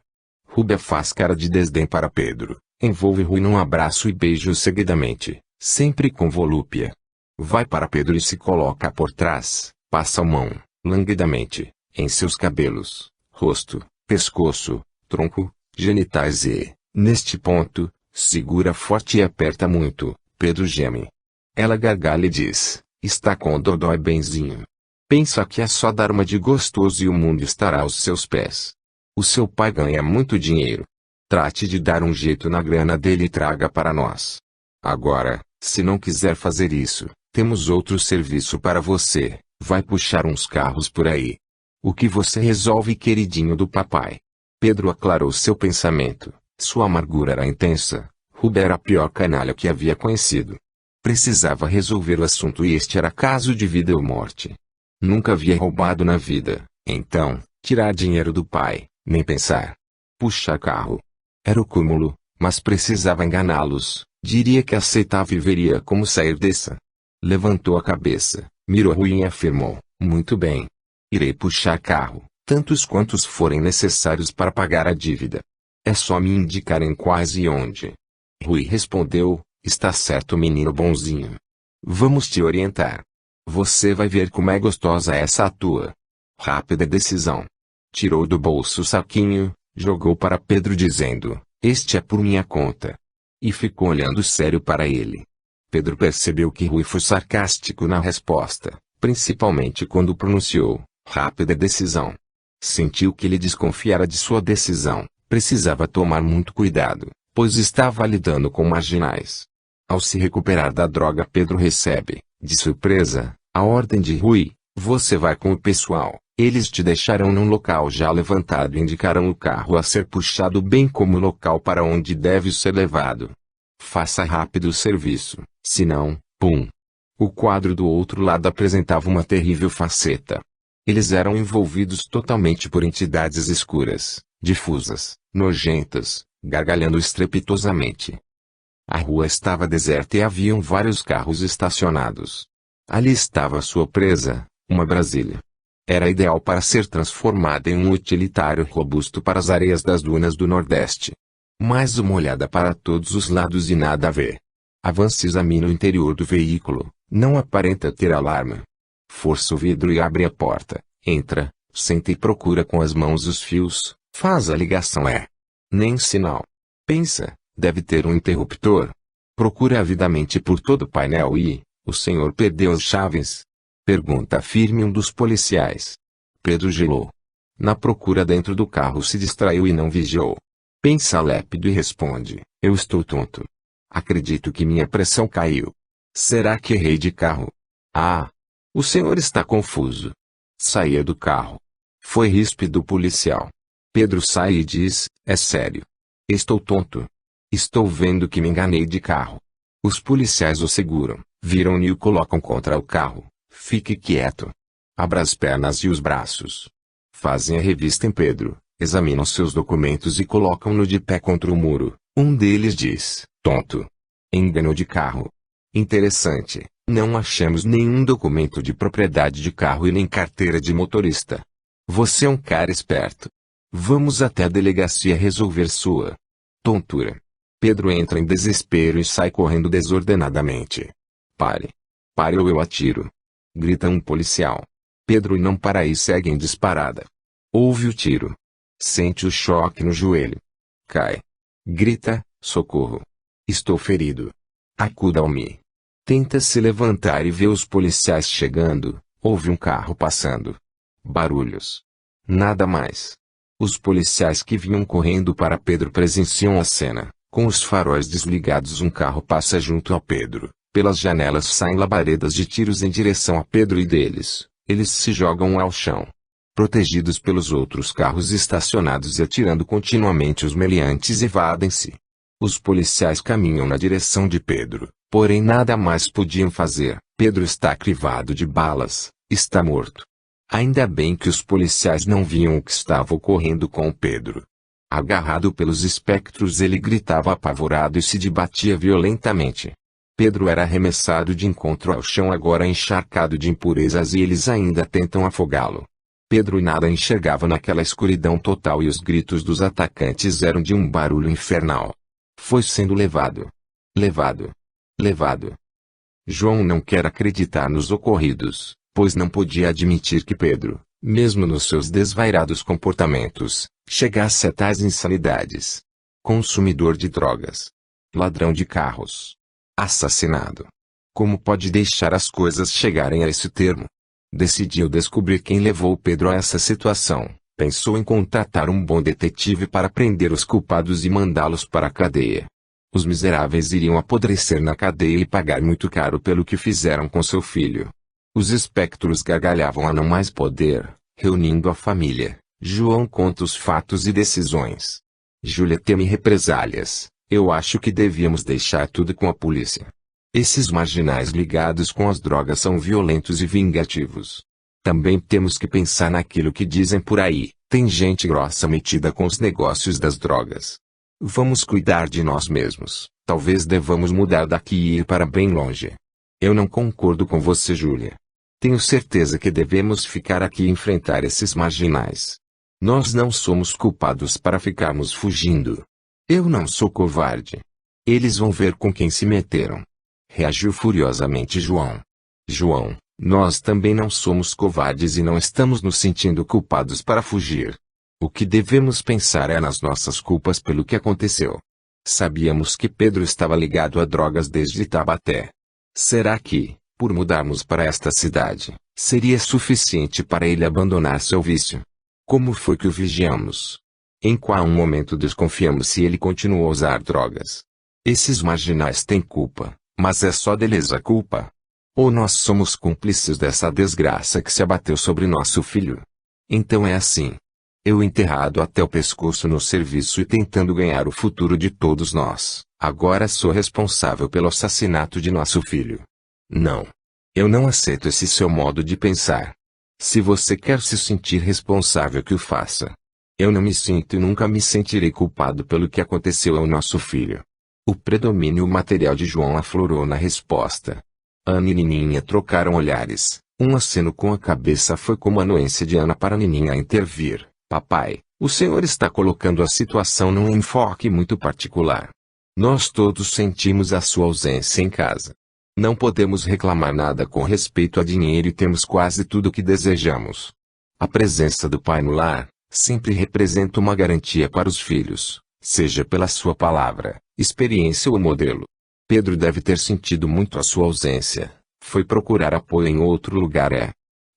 Rubé faz cara de desdém para Pedro, Envolve Rui num abraço e beijo seguidamente, sempre com volúpia. Vai para Pedro e se coloca por trás, passa a mão, languidamente, em seus cabelos, rosto, pescoço, tronco, genitais e, neste ponto, segura forte e aperta muito. Pedro geme. Ela gargalha e diz, está com o dodói benzinho. Pensa que é só dar uma de gostoso e o mundo estará aos seus pés. O seu pai ganha muito dinheiro. Trate de dar um jeito na grana dele e traga para nós. Agora, se não quiser fazer isso, temos outro serviço para você, vai puxar uns carros por aí. O que você resolve, queridinho do papai? Pedro aclarou seu pensamento, sua amargura era intensa. Rui era a pior canalha que havia conhecido. Precisava resolver o assunto e este era caso de vida ou morte. Nunca havia roubado na vida, então, tirar dinheiro do pai, nem pensar. Puxar carro. Era o cúmulo, mas precisava enganá-los, diria que aceitava e veria como sair dessa. Levantou a cabeça, mirou Rui e afirmou, muito bem. Irei puxar carro, tantos quantos forem necessários para pagar a dívida. É só me indicarem quais e onde. Rui respondeu, está certo, menino bonzinho. Vamos te orientar. Você vai ver como é gostosa essa tua. Rápida decisão. Tirou do bolso o saquinho, jogou para Pedro dizendo, este é por minha conta. E ficou olhando sério para ele. Pedro percebeu que Rui foi sarcástico na resposta, principalmente quando pronunciou, rápida decisão. Sentiu que ele desconfiara de sua decisão, precisava tomar muito cuidado, pois estava lidando com marginais. Ao se recuperar da droga, Pedro recebe, de surpresa, a ordem de Rui, você vai com o pessoal, eles te deixarão num local já levantado e indicarão o carro a ser puxado bem como o local para onde deve ser levado. Faça rápido o serviço, senão, pum. O quadro do outro lado apresentava uma terrível faceta. Eles eram envolvidos totalmente por entidades escuras, difusas, nojentas, gargalhando estrepitosamente. A rua estava deserta e haviam vários carros estacionados. Ali estava sua presa, uma Brasília. Era ideal para ser transformada em um utilitário robusto para as areias das dunas do Nordeste. Mais uma olhada para todos os lados e nada a ver. Avance e examine o interior do veículo, não aparenta ter alarme. Força o vidro e abre a porta, entra, senta e procura com as mãos os fios, faz a ligação nem sinal. Pensa, deve ter um interruptor. Procura avidamente por todo o painel e, o senhor perdeu as chaves? Pergunta firme um dos policiais. Pedro gelou. Na procura dentro do carro se distraiu e não vigiou. Pensa lépido e responde, eu estou tonto. Acredito que minha pressão caiu. Será que errei de carro? Ah! O senhor está confuso. Saia do carro. Foi ríspido o policial. Pedro sai e diz, é sério. Estou tonto. Estou vendo que me enganei de carro. Os policiais o seguram, viram-no e o colocam contra o carro. Fique quieto. Abra as pernas e os braços. Fazem a revista em Pedro, examinam seus documentos e colocam-no de pé contra o muro. Um deles diz, tonto. Engano de carro. Interessante, não achamos nenhum documento de propriedade de carro e nem carteira de motorista. Você é um cara esperto. Vamos até a delegacia resolver sua tontura. Pedro entra em desespero e sai correndo desordenadamente. Pare. Pare ou eu atiro. Grita um policial. Pedro não para e segue em disparada. Ouve o tiro. Sente o choque no joelho. Cai. Grita, socorro. Estou ferido. Acuda-me. Tenta se levantar e vê os policiais chegando, ouve um carro passando. Barulhos. Nada mais. Os policiais que vinham correndo para Pedro presenciam a cena. Com os faróis desligados, um carro passa junto a Pedro. Pelas janelas saem labaredas de tiros em direção a Pedro e deles. Eles se jogam ao chão. Protegidos pelos outros carros estacionados e atirando continuamente, os meliantes evadem-se. Os policiais caminham na direção de Pedro, porém nada mais podiam fazer. Pedro está crivado de balas, está morto. Ainda bem que os policiais não viam o que estava ocorrendo com Pedro. Agarrado pelos espectros, ele gritava apavorado e se debatia violentamente. Pedro era arremessado de encontro ao chão, agora encharcado de impurezas, e eles ainda tentam afogá-lo. Pedro nada enxergava naquela escuridão total e os gritos dos atacantes eram de um barulho infernal. Foi sendo levado. Levado. Levado. João não quer acreditar nos ocorridos, pois não podia admitir que Pedro, mesmo nos seus desvairados comportamentos, chegasse a tais insanidades. Consumidor de drogas. Ladrão de carros. Assassinado. Como pode deixar as coisas chegarem a esse termo? Decidiu descobrir quem levou Pedro a essa situação. Pensou em contratar um bom detetive para prender os culpados e mandá-los para a cadeia. Os miseráveis iriam apodrecer na cadeia e pagar muito caro pelo que fizeram com seu filho. Os espectros gargalhavam a não mais poder, reunindo a família. João conta os fatos e decisões. Júlia teme represálias. Eu acho que devíamos deixar tudo com a polícia. Esses marginais ligados com as drogas são violentos e vingativos. Também temos que pensar naquilo que dizem por aí. Tem gente grossa metida com os negócios das drogas. Vamos cuidar de nós mesmos. Talvez devamos mudar daqui e ir para bem longe. Eu não concordo com você, Júlia. Tenho certeza que devemos ficar aqui e enfrentar esses marginais. Nós não somos culpados para ficarmos fugindo. Eu não sou covarde. Eles vão ver com quem se meteram. Reagiu furiosamente João. João, nós também não somos covardes e não estamos nos sentindo culpados para fugir. O que devemos pensar é nas nossas culpas pelo que aconteceu. Sabíamos que Pedro estava ligado a drogas desde Taubaté. Será que, por mudarmos para esta cidade, seria suficiente para ele abandonar seu vício? Como foi que o vigiamos? Em qual momento desconfiamos se ele continuou a usar drogas? Esses marginais têm culpa, mas é só deles a culpa? Ou nós somos cúmplices dessa desgraça que se abateu sobre nosso filho? Então é assim. Eu enterrado até o pescoço no serviço e tentando ganhar o futuro de todos nós, agora sou responsável pelo assassinato de nosso filho. Não. Eu não aceito esse seu modo de pensar. Se você quer se sentir responsável, que o faça. Eu não me sinto e nunca me sentirei culpado pelo que aconteceu ao nosso filho. O predomínio material de João aflorou na resposta. Ana e Nininha trocaram olhares. Um aceno com a cabeça foi como a anuência de Ana para Nininha intervir. Papai, o senhor está colocando a situação num enfoque muito particular. Nós todos sentimos a sua ausência em casa. Não podemos reclamar nada com respeito a dinheiro e temos quase tudo o que desejamos. A presença do pai no lar sempre representa uma garantia para os filhos, seja pela sua palavra, experiência ou modelo. Pedro deve ter sentido muito a sua ausência. Foi procurar apoio em outro lugar.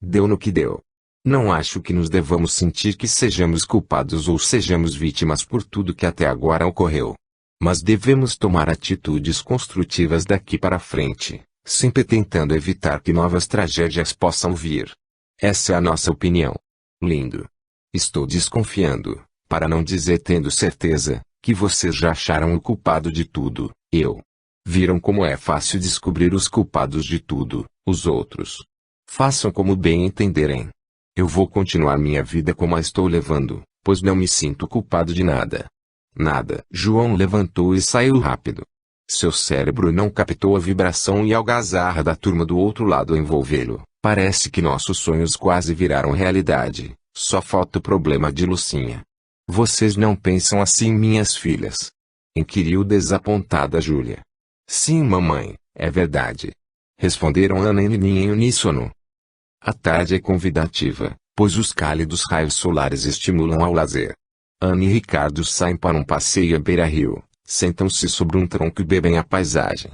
Deu no que deu. Não acho que nos devamos sentir que sejamos culpados ou sejamos vítimas por tudo que até agora ocorreu. Mas devemos tomar atitudes construtivas daqui para frente, sempre tentando evitar que novas tragédias possam vir. Essa é a nossa opinião. Lindo. Estou desconfiando, para não dizer tendo certeza, que vocês já acharam o culpado de tudo. Viram como é fácil descobrir os culpados de tudo, os outros. Façam como bem entenderem. Eu vou continuar minha vida como a estou levando, pois não me sinto culpado de nada. Nada. João levantou e saiu rápido. Seu cérebro não captou a vibração e algazarra da turma do outro lado envolvê-lo. Parece que nossos sonhos quase viraram realidade. Só falta o problema de Lucinha. Vocês não pensam assim, minhas filhas? Inquiriu desapontada Júlia. Sim, mamãe, é verdade. Responderam Ana e Nininha em uníssono. A tarde é convidativa, pois os cálidos raios solares estimulam ao lazer. Ana e Ricardo saem para um passeio à beira-rio, sentam-se sobre um tronco e bebem a paisagem.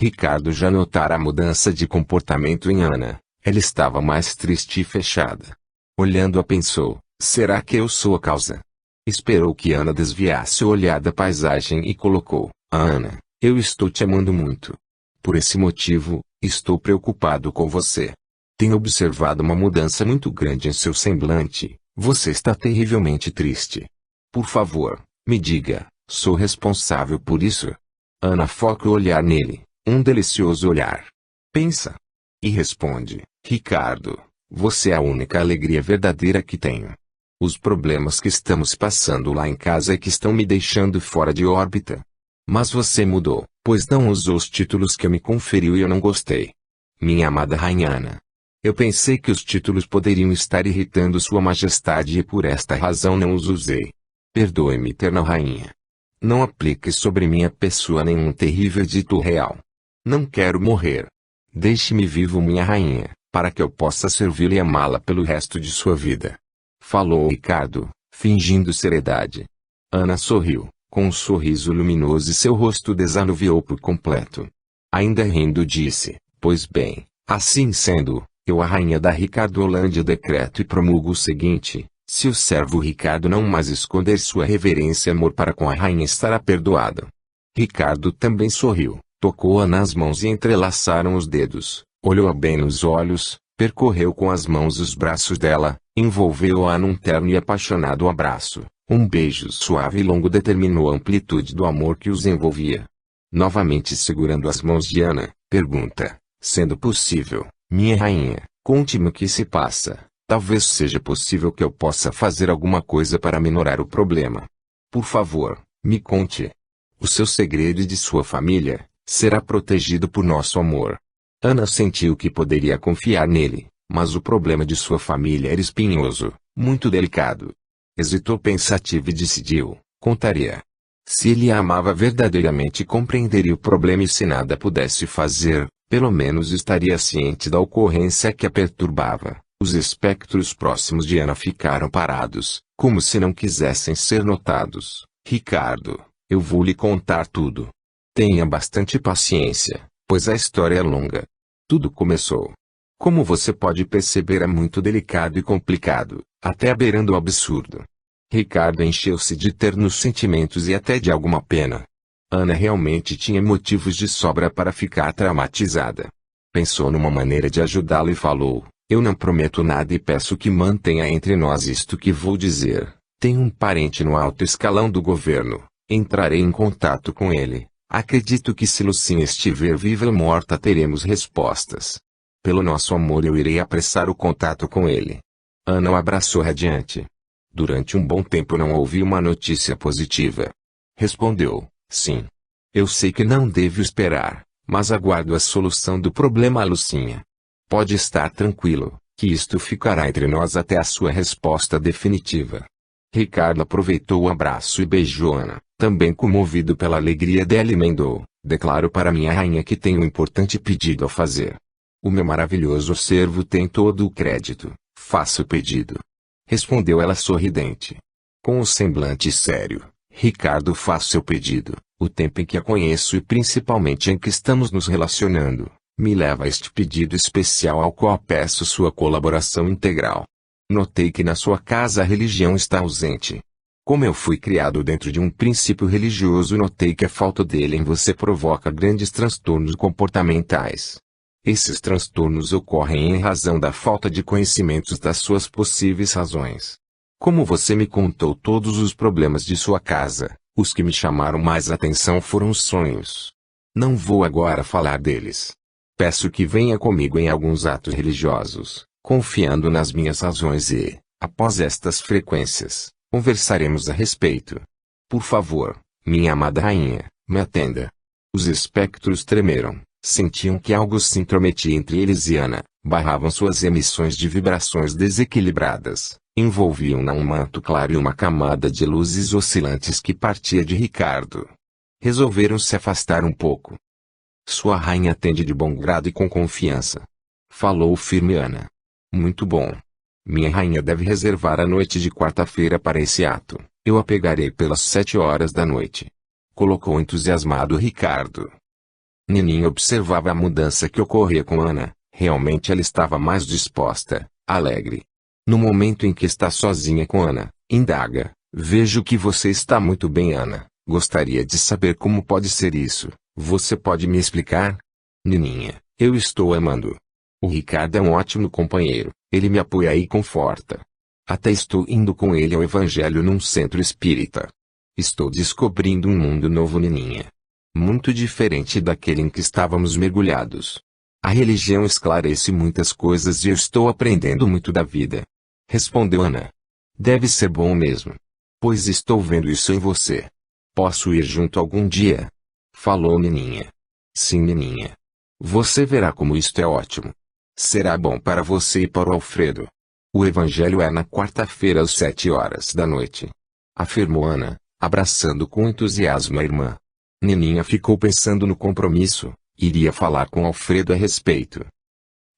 Ricardo já notara a mudança de comportamento em Ana. Ela estava mais triste e fechada. Olhando-a pensou, será que eu sou a causa? Esperou que Ana desviasse o olhar da paisagem e colocou, Ana, eu estou te amando muito. Por esse motivo, estou preocupado com você. Tenho observado uma mudança muito grande em seu semblante. Você está terrivelmente triste. Por favor, me diga, sou responsável por isso? Ana foca o olhar nele, um delicioso olhar. Pensa. E responde, Ricardo, você é a única alegria verdadeira que tenho. Os problemas que estamos passando lá em casa é que estão me deixando fora de órbita. Mas você mudou, pois não usou os títulos que eu me conferiu e eu não gostei. Minha amada rainha Ana. Eu pensei que os títulos poderiam estar irritando Sua Majestade e por esta razão não os usei. Perdoe-me, eterna rainha. Não aplique sobre minha pessoa nenhum terrível dito real. Não quero morrer. Deixe-me vivo, minha rainha, para que eu possa servi-la e amá-la pelo resto de sua vida. Falou Ricardo, fingindo seriedade. Ana sorriu, com um sorriso luminoso, e seu rosto desanuviou por completo. Ainda rindo disse: pois bem, assim sendo, eu, a rainha da Ricardolândia, decreto e promulgo o seguinte: se o servo Ricardo não mais esconder sua reverência e amor para com a rainha, estará perdoado. Ricardo também sorriu, tocou-a nas mãos e entrelaçaram os dedos, olhou-a bem nos olhos, percorreu com as mãos os braços dela, envolveu-a num terno e apaixonado abraço. Um beijo suave e longo determinou a amplitude do amor que os envolvia. Novamente segurando as mãos de Ana, pergunta: sendo possível, minha rainha, conte-me o que se passa. Talvez seja possível que eu possa fazer alguma coisa para minorar o problema. Por favor, me conte. O seu segredo e de sua família será protegido por nosso amor. Ana sentiu que poderia confiar nele, mas o problema de sua família era espinhoso, muito delicado. Hesitou pensativo e decidiu: contaria. Se ele a amava verdadeiramente, compreenderia o problema, e se nada pudesse fazer, pelo menos estaria ciente da ocorrência que a perturbava. Os espectros próximos de Ana ficaram parados, como se não quisessem ser notados. Ricardo, eu vou lhe contar tudo. Tenha bastante paciência, pois a história é longa. Tudo começou. Como você pode perceber, é muito delicado e complicado, até beirando o absurdo. Ricardo encheu-se de ternos sentimentos e até de alguma pena. Ana realmente tinha motivos de sobra para ficar traumatizada. Pensou numa maneira de ajudá-lo e falou: eu não prometo nada e peço que mantenha entre nós isto que vou dizer. Tenho um parente no alto escalão do governo. Entrarei em contato com ele. Acredito que se Lucinha estiver viva ou morta teremos respostas. Pelo nosso amor eu irei apressar o contato com ele. Ana o abraçou radiante. Durante um bom tempo não ouvi uma notícia positiva. Respondeu: sim. Eu sei que não devo esperar, mas aguardo a solução do problema, Lucinha. Pode estar tranquilo, que isto ficará entre nós até a sua resposta definitiva. Ricardo aproveitou o abraço e beijou Ana, também comovido pela alegria dela, e emendou: declaro para minha rainha que tenho um importante pedido a fazer. O meu maravilhoso servo tem todo o crédito. Faça o pedido. Respondeu ela sorridente. Com um semblante sério: Ricardo, faça seu pedido. O tempo em que a conheço e principalmente em que estamos nos relacionando, me leva a este pedido especial ao qual peço sua colaboração integral. Notei que na sua casa a religião está ausente. Como eu fui criado dentro de um princípio religioso, notei que a falta dele em você provoca grandes transtornos comportamentais. Esses transtornos ocorrem em razão da falta de conhecimentos das suas possíveis razões. Como você me contou todos os problemas de sua casa, os que me chamaram mais atenção foram os sonhos. Não vou agora falar deles. Peço que venha comigo em alguns atos religiosos, confiando nas minhas razões e, após estas frequências, conversaremos a respeito. Por favor, minha amada rainha, me atenda. Os espectros tremeram, sentiam que algo se intrometia entre eles e Ana, barravam suas emissões de vibrações desequilibradas, envolviam-na um manto claro e uma camada de luzes oscilantes que partia de Ricardo. Resolveram se afastar um pouco. Sua rainha atende de bom grado e com confiança. Falou firme Ana. Muito bom. Minha rainha deve reservar a noite de quarta-feira para esse ato. Eu a pegarei pelas 7 horas da noite. Colocou entusiasmado Ricardo. Nininha observava a mudança que ocorria com Ana. Realmente ela estava mais disposta, alegre. No momento em que está sozinha com Ana, indaga: vejo que você está muito bem, Ana. Gostaria de saber como pode ser isso. Você pode me explicar? Nininha: eu estou amando. O Ricardo é um ótimo companheiro, ele me apoia e conforta. Até estou indo com ele ao evangelho num centro espírita. Estou descobrindo um mundo novo, Nininha. Muito diferente daquele em que estávamos mergulhados. A religião esclarece muitas coisas e eu estou aprendendo muito da vida. Respondeu Ana. Deve ser bom mesmo. Pois estou vendo isso em você. Posso ir junto algum dia? Falou Nininha. Sim, Nininha. Você verá como isto é ótimo. Será bom para você e para o Alfredo. O evangelho é na quarta-feira às 7 horas da noite. Afirmou Ana, abraçando com entusiasmo a irmã. Nininha ficou pensando no compromisso, iria falar com Alfredo a respeito.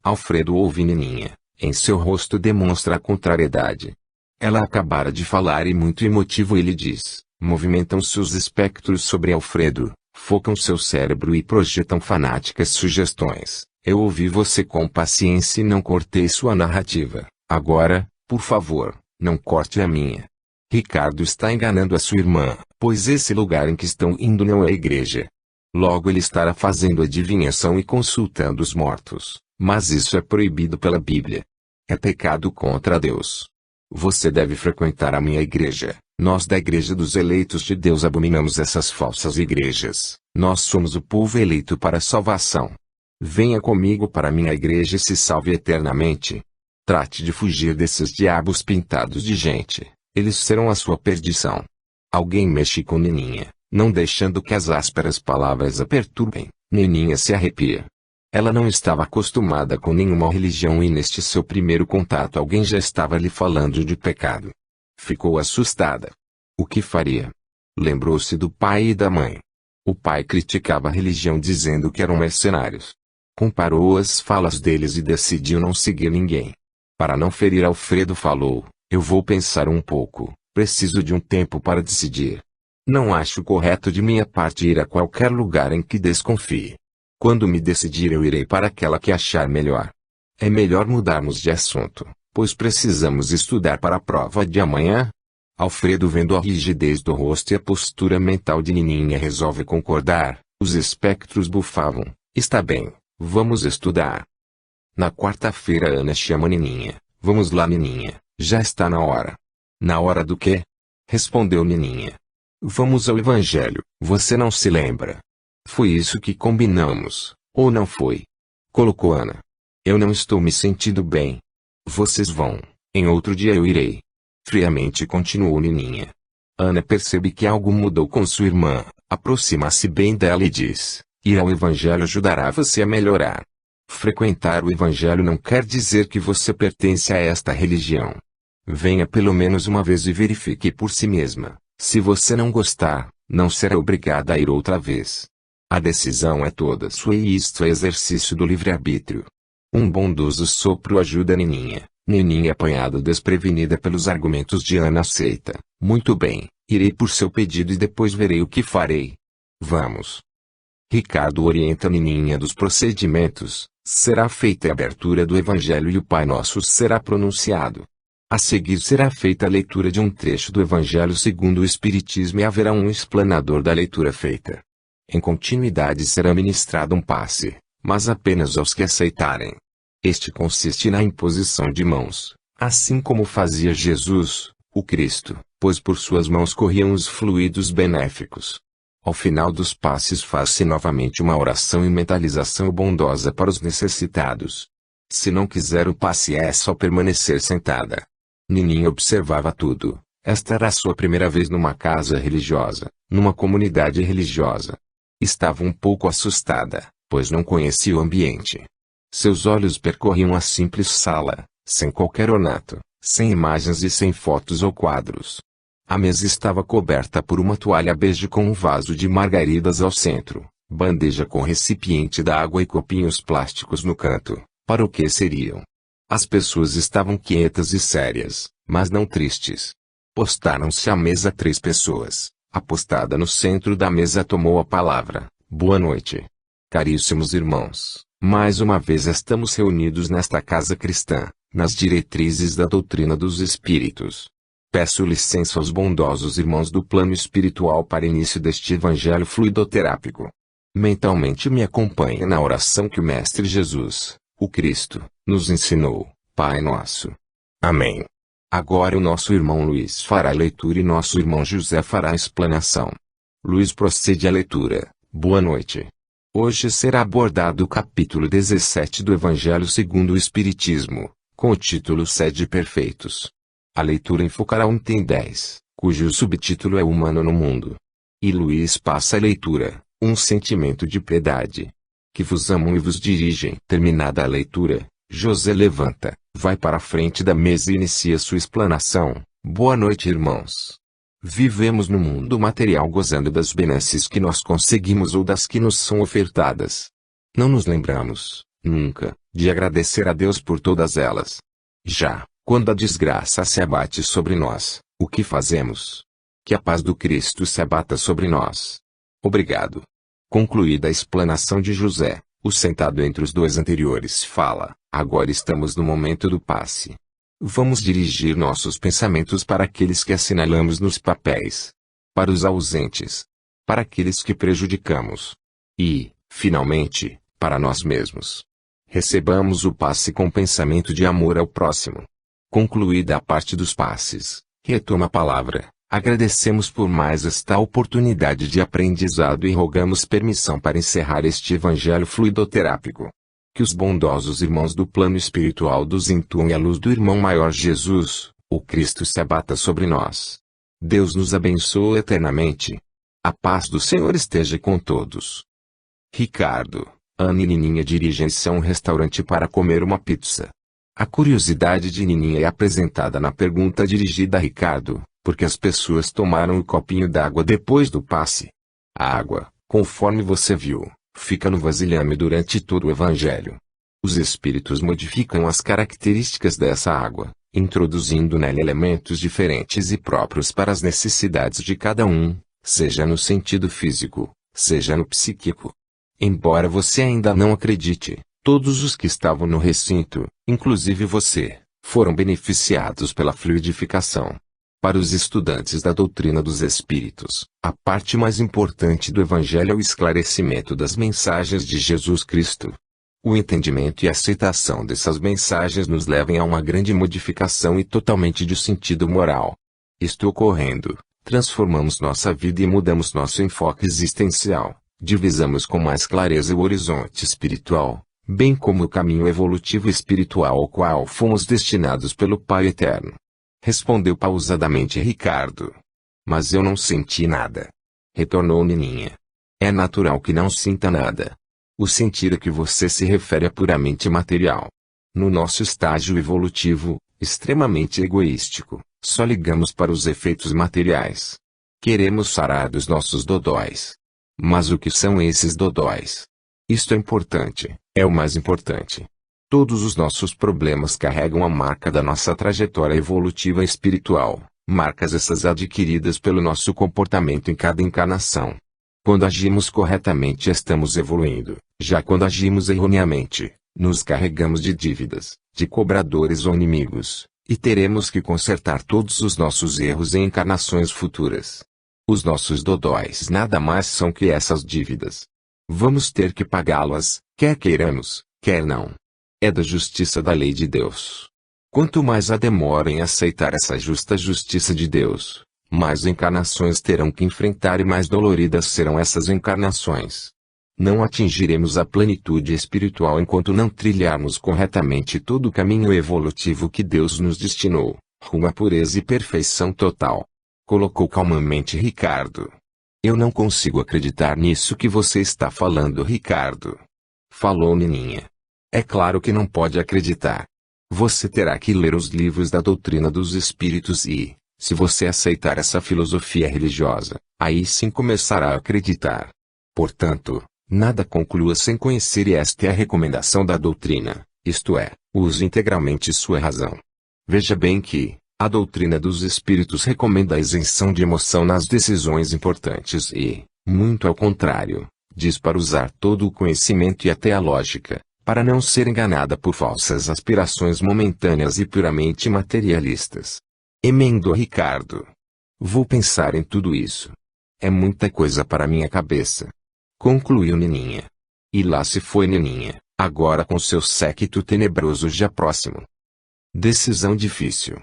Alfredo ouve Nininha, em seu rosto demonstra a contrariedade. Ela acabara de falar e muito emotivo ele diz, movimentam-se os espectros sobre Alfredo, focam seu cérebro e projetam fanáticas sugestões. Eu ouvi você com paciência e não cortei sua narrativa. Agora, por favor, não corte a minha. Ricardo está enganando a sua irmã, pois esse lugar em que estão indo não é a igreja. Logo ele estará fazendo adivinhação e consultando os mortos, mas isso é proibido pela Bíblia. É pecado contra Deus. Você deve frequentar a minha igreja. Nós da igreja dos eleitos de Deus abominamos essas falsas igrejas. Nós somos o povo eleito para a salvação. Venha comigo para minha igreja e se salve eternamente. Trate de fugir desses diabos pintados de gente. Eles serão a sua perdição. Alguém mexe com Nininha, não deixando que as ásperas palavras a perturbem. Nininha se arrepia. Ela não estava acostumada com nenhuma religião e neste seu primeiro contato alguém já estava lhe falando de pecado. Ficou assustada. O que faria? Lembrou-se do pai e da mãe. O pai criticava a religião dizendo que eram mercenários. Comparou as falas deles e decidiu não seguir ninguém. Para não ferir Alfredo falou, eu vou pensar um pouco, preciso de um tempo para decidir. Não acho correto de minha parte ir a qualquer lugar em que desconfie. Quando me decidir eu irei para aquela que achar melhor. É melhor mudarmos de assunto, pois precisamos estudar para a prova de amanhã. Alfredo, vendo a rigidez do rosto e a postura mental de Nininha, resolve concordar. Os espectros bufavam. Está bem, vamos estudar. Na quarta-feira Ana chama Nininha. Vamos lá, Nininha, já está na hora. Na hora do quê? Respondeu Nininha. Vamos ao Evangelho, você não se lembra? Foi isso que combinamos, ou não foi? Colocou Ana. Eu não estou me sentindo bem. Vocês vão, em outro dia eu irei. Friamente continuou Nininha. Ana percebe que algo mudou com sua irmã, aproxima-se bem dela e diz, ir ao Evangelho ajudará você a melhorar. Frequentar o Evangelho não quer dizer que você pertence a esta religião. Venha pelo menos uma vez e verifique por si mesma. Se você não gostar, não será obrigada a ir outra vez. A decisão é toda sua e isto é exercício do livre-arbítrio. Um bondoso sopro ajuda Nininha. Nininha, apanhada desprevenida pelos argumentos de Ana, aceita. Muito bem, irei por seu pedido e depois verei o que farei. Vamos. Ricardo orienta Nininha dos procedimentos. Será feita a abertura do Evangelho e o Pai Nosso será pronunciado. A seguir será feita a leitura de um trecho do Evangelho segundo o Espiritismo e haverá um explanador da leitura feita. Em continuidade será ministrado um passe, mas apenas aos que aceitarem. Este consiste na imposição de mãos, assim como fazia Jesus, o Cristo, pois por suas mãos corriam os fluidos benéficos. Ao final dos passes faz-se novamente uma oração e mentalização bondosa para os necessitados. Se não quiser o passe é só permanecer sentada. Nininha observava tudo. Esta era a sua primeira vez numa casa religiosa, numa comunidade religiosa. Estava um pouco assustada, pois não conhecia o ambiente. Seus olhos percorriam a simples sala, sem qualquer ornato, sem imagens e sem fotos ou quadros. A mesa estava coberta por uma toalha bege com um vaso de margaridas ao centro, bandeja com recipiente d'água e copinhos plásticos no canto. Para o que seriam? As pessoas estavam quietas e sérias, mas não tristes. Postaram-se à mesa 3 pessoas. Apostada no centro da mesa tomou a palavra. Boa noite. Caríssimos irmãos, mais uma vez estamos reunidos nesta casa cristã, nas diretrizes da doutrina dos Espíritos. Peço licença aos bondosos irmãos do plano espiritual para início deste evangelho fluidoterápico. Mentalmente me acompanhe na oração que o Mestre Jesus, o Cristo, nos ensinou. Pai Nosso. Amém. Agora o nosso irmão Luiz fará a leitura e nosso irmão José fará a explanação. Luiz procede à leitura. Boa noite. Hoje será abordado o capítulo 17 do Evangelho segundo o Espiritismo, com o título Sede Perfeitos. A leitura enfocará um item 10, cujo subtítulo é Humano no Mundo. E Luiz passa a leitura, um sentimento de piedade. Que vos amam e vos dirigem. Terminada a leitura, José levanta, vai para a frente da mesa e inicia sua explanação. Boa noite, irmãos. Vivemos no mundo material gozando das benesses que nós conseguimos ou das que nos são ofertadas. Não nos lembramos, nunca, de agradecer a Deus por todas elas. Já, quando a desgraça se abate sobre nós, o que fazemos? Que a paz do Cristo se abata sobre nós. Obrigado. Concluída a explanação de José, o sentado entre os dois anteriores fala: agora estamos no momento do passe. Vamos dirigir nossos pensamentos para aqueles que assinalamos nos papéis. Para os ausentes. Para aqueles que prejudicamos. E, finalmente, para nós mesmos. Recebamos o passe com pensamento de amor ao próximo. Concluída a parte dos passes, retoma a palavra. Agradecemos por mais esta oportunidade de aprendizado e rogamos permissão para encerrar este evangelho fluidoterápico. Que os bondosos irmãos do plano espiritual dos intuam e a luz do irmão maior Jesus, o Cristo, se abata sobre nós. Deus nos abençoe eternamente. A paz do Senhor esteja com todos. Ricardo, Ana e Nininha dirigem-se a um restaurante para comer uma pizza. A curiosidade de Nininha é apresentada na pergunta dirigida a Ricardo: porque as pessoas tomaram o copinho d'água depois do passe? A água, conforme você viu, fica no vasilhame durante todo o evangelho. Os espíritos modificam as características dessa água, introduzindo nela elementos diferentes e próprios para as necessidades de cada um, seja no sentido físico, seja no psíquico. Embora você ainda não acredite, todos os que estavam no recinto, inclusive você, foram beneficiados pela fluidificação. Para os estudantes da doutrina dos espíritos, a parte mais importante do evangelho é o esclarecimento das mensagens de Jesus Cristo. O entendimento e a aceitação dessas mensagens nos levam a uma grande modificação e totalmente de sentido moral. Isto ocorrendo, transformamos nossa vida e mudamos nosso enfoque existencial, divisamos com mais clareza o horizonte espiritual, bem como o caminho evolutivo espiritual ao qual fomos destinados pelo Pai Eterno. Respondeu pausadamente Ricardo. Mas eu não senti nada. Retornou Nininha. É natural que não sinta nada. O sentir a que você se refere é puramente material. No nosso estágio evolutivo, extremamente egoístico, só ligamos para os efeitos materiais. Queremos sarar dos nossos dodóis. Mas o que são esses dodóis? Isto é importante, é o mais importante. Todos os nossos problemas carregam a marca da nossa trajetória evolutiva espiritual, marcas essas adquiridas pelo nosso comportamento em cada encarnação. Quando agimos corretamente estamos evoluindo, já quando agimos erroneamente, nos carregamos de dívidas, de cobradores ou inimigos, e teremos que consertar todos os nossos erros em encarnações futuras. Os nossos dodóis nada mais são que essas dívidas. Vamos ter que pagá-las, quer queiramos, quer não. É da justiça da lei de Deus. Quanto mais a demora em aceitar essa justa justiça de Deus, mais encarnações terão que enfrentar e mais doloridas serão essas encarnações. Não atingiremos a plenitude espiritual enquanto não trilharmos corretamente todo o caminho evolutivo que Deus nos destinou, rumo à pureza e perfeição total. Colocou calmamente Ricardo. Eu não consigo acreditar nisso que você está falando, Ricardo. Falou Nininha. É claro que não pode acreditar. Você terá que ler os livros da doutrina dos espíritos e, se você aceitar essa filosofia religiosa, aí sim começará a acreditar. Portanto, nada conclua sem conhecer, e esta é a recomendação da doutrina, isto é, use integralmente sua razão. Veja bem que, a doutrina dos espíritos recomenda a isenção de emoção nas decisões importantes e, muito ao contrário, diz para usar todo o conhecimento e até a lógica, para não ser enganada por falsas aspirações momentâneas e puramente materialistas. Emendou Ricardo. Vou pensar em tudo isso. É muita coisa para minha cabeça. Concluiu Nininha. E lá se foi Nininha, agora com seu séquito tenebroso já próximo. Decisão difícil.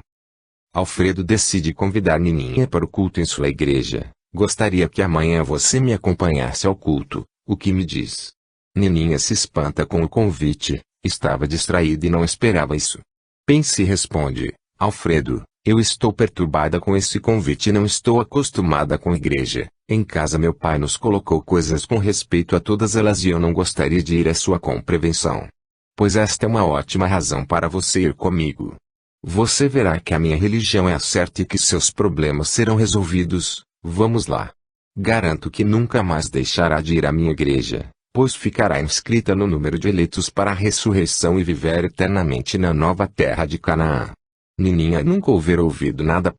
Alfredo decide convidar Nininha para o culto em sua igreja. Gostaria que amanhã você me acompanhasse ao culto, o que me diz? Nininha se espanta com o convite, estava distraída e não esperava isso. Pensa e responde: Alfredo, eu estou perturbada com esse convite e não estou acostumada com igreja. Em casa meu pai nos colocou coisas com respeito a todas elas e eu não gostaria de ir à sua com prevenção. Pois esta é uma ótima razão para você ir comigo. Você verá que a minha religião é a certa e que seus problemas serão resolvidos. Vamos lá. Garanto que nunca mais deixará de ir à minha igreja, pois ficará inscrita no número de eleitos para a ressurreição e viver eternamente na nova terra de Canaã. Nininha nunca houver ouvido nada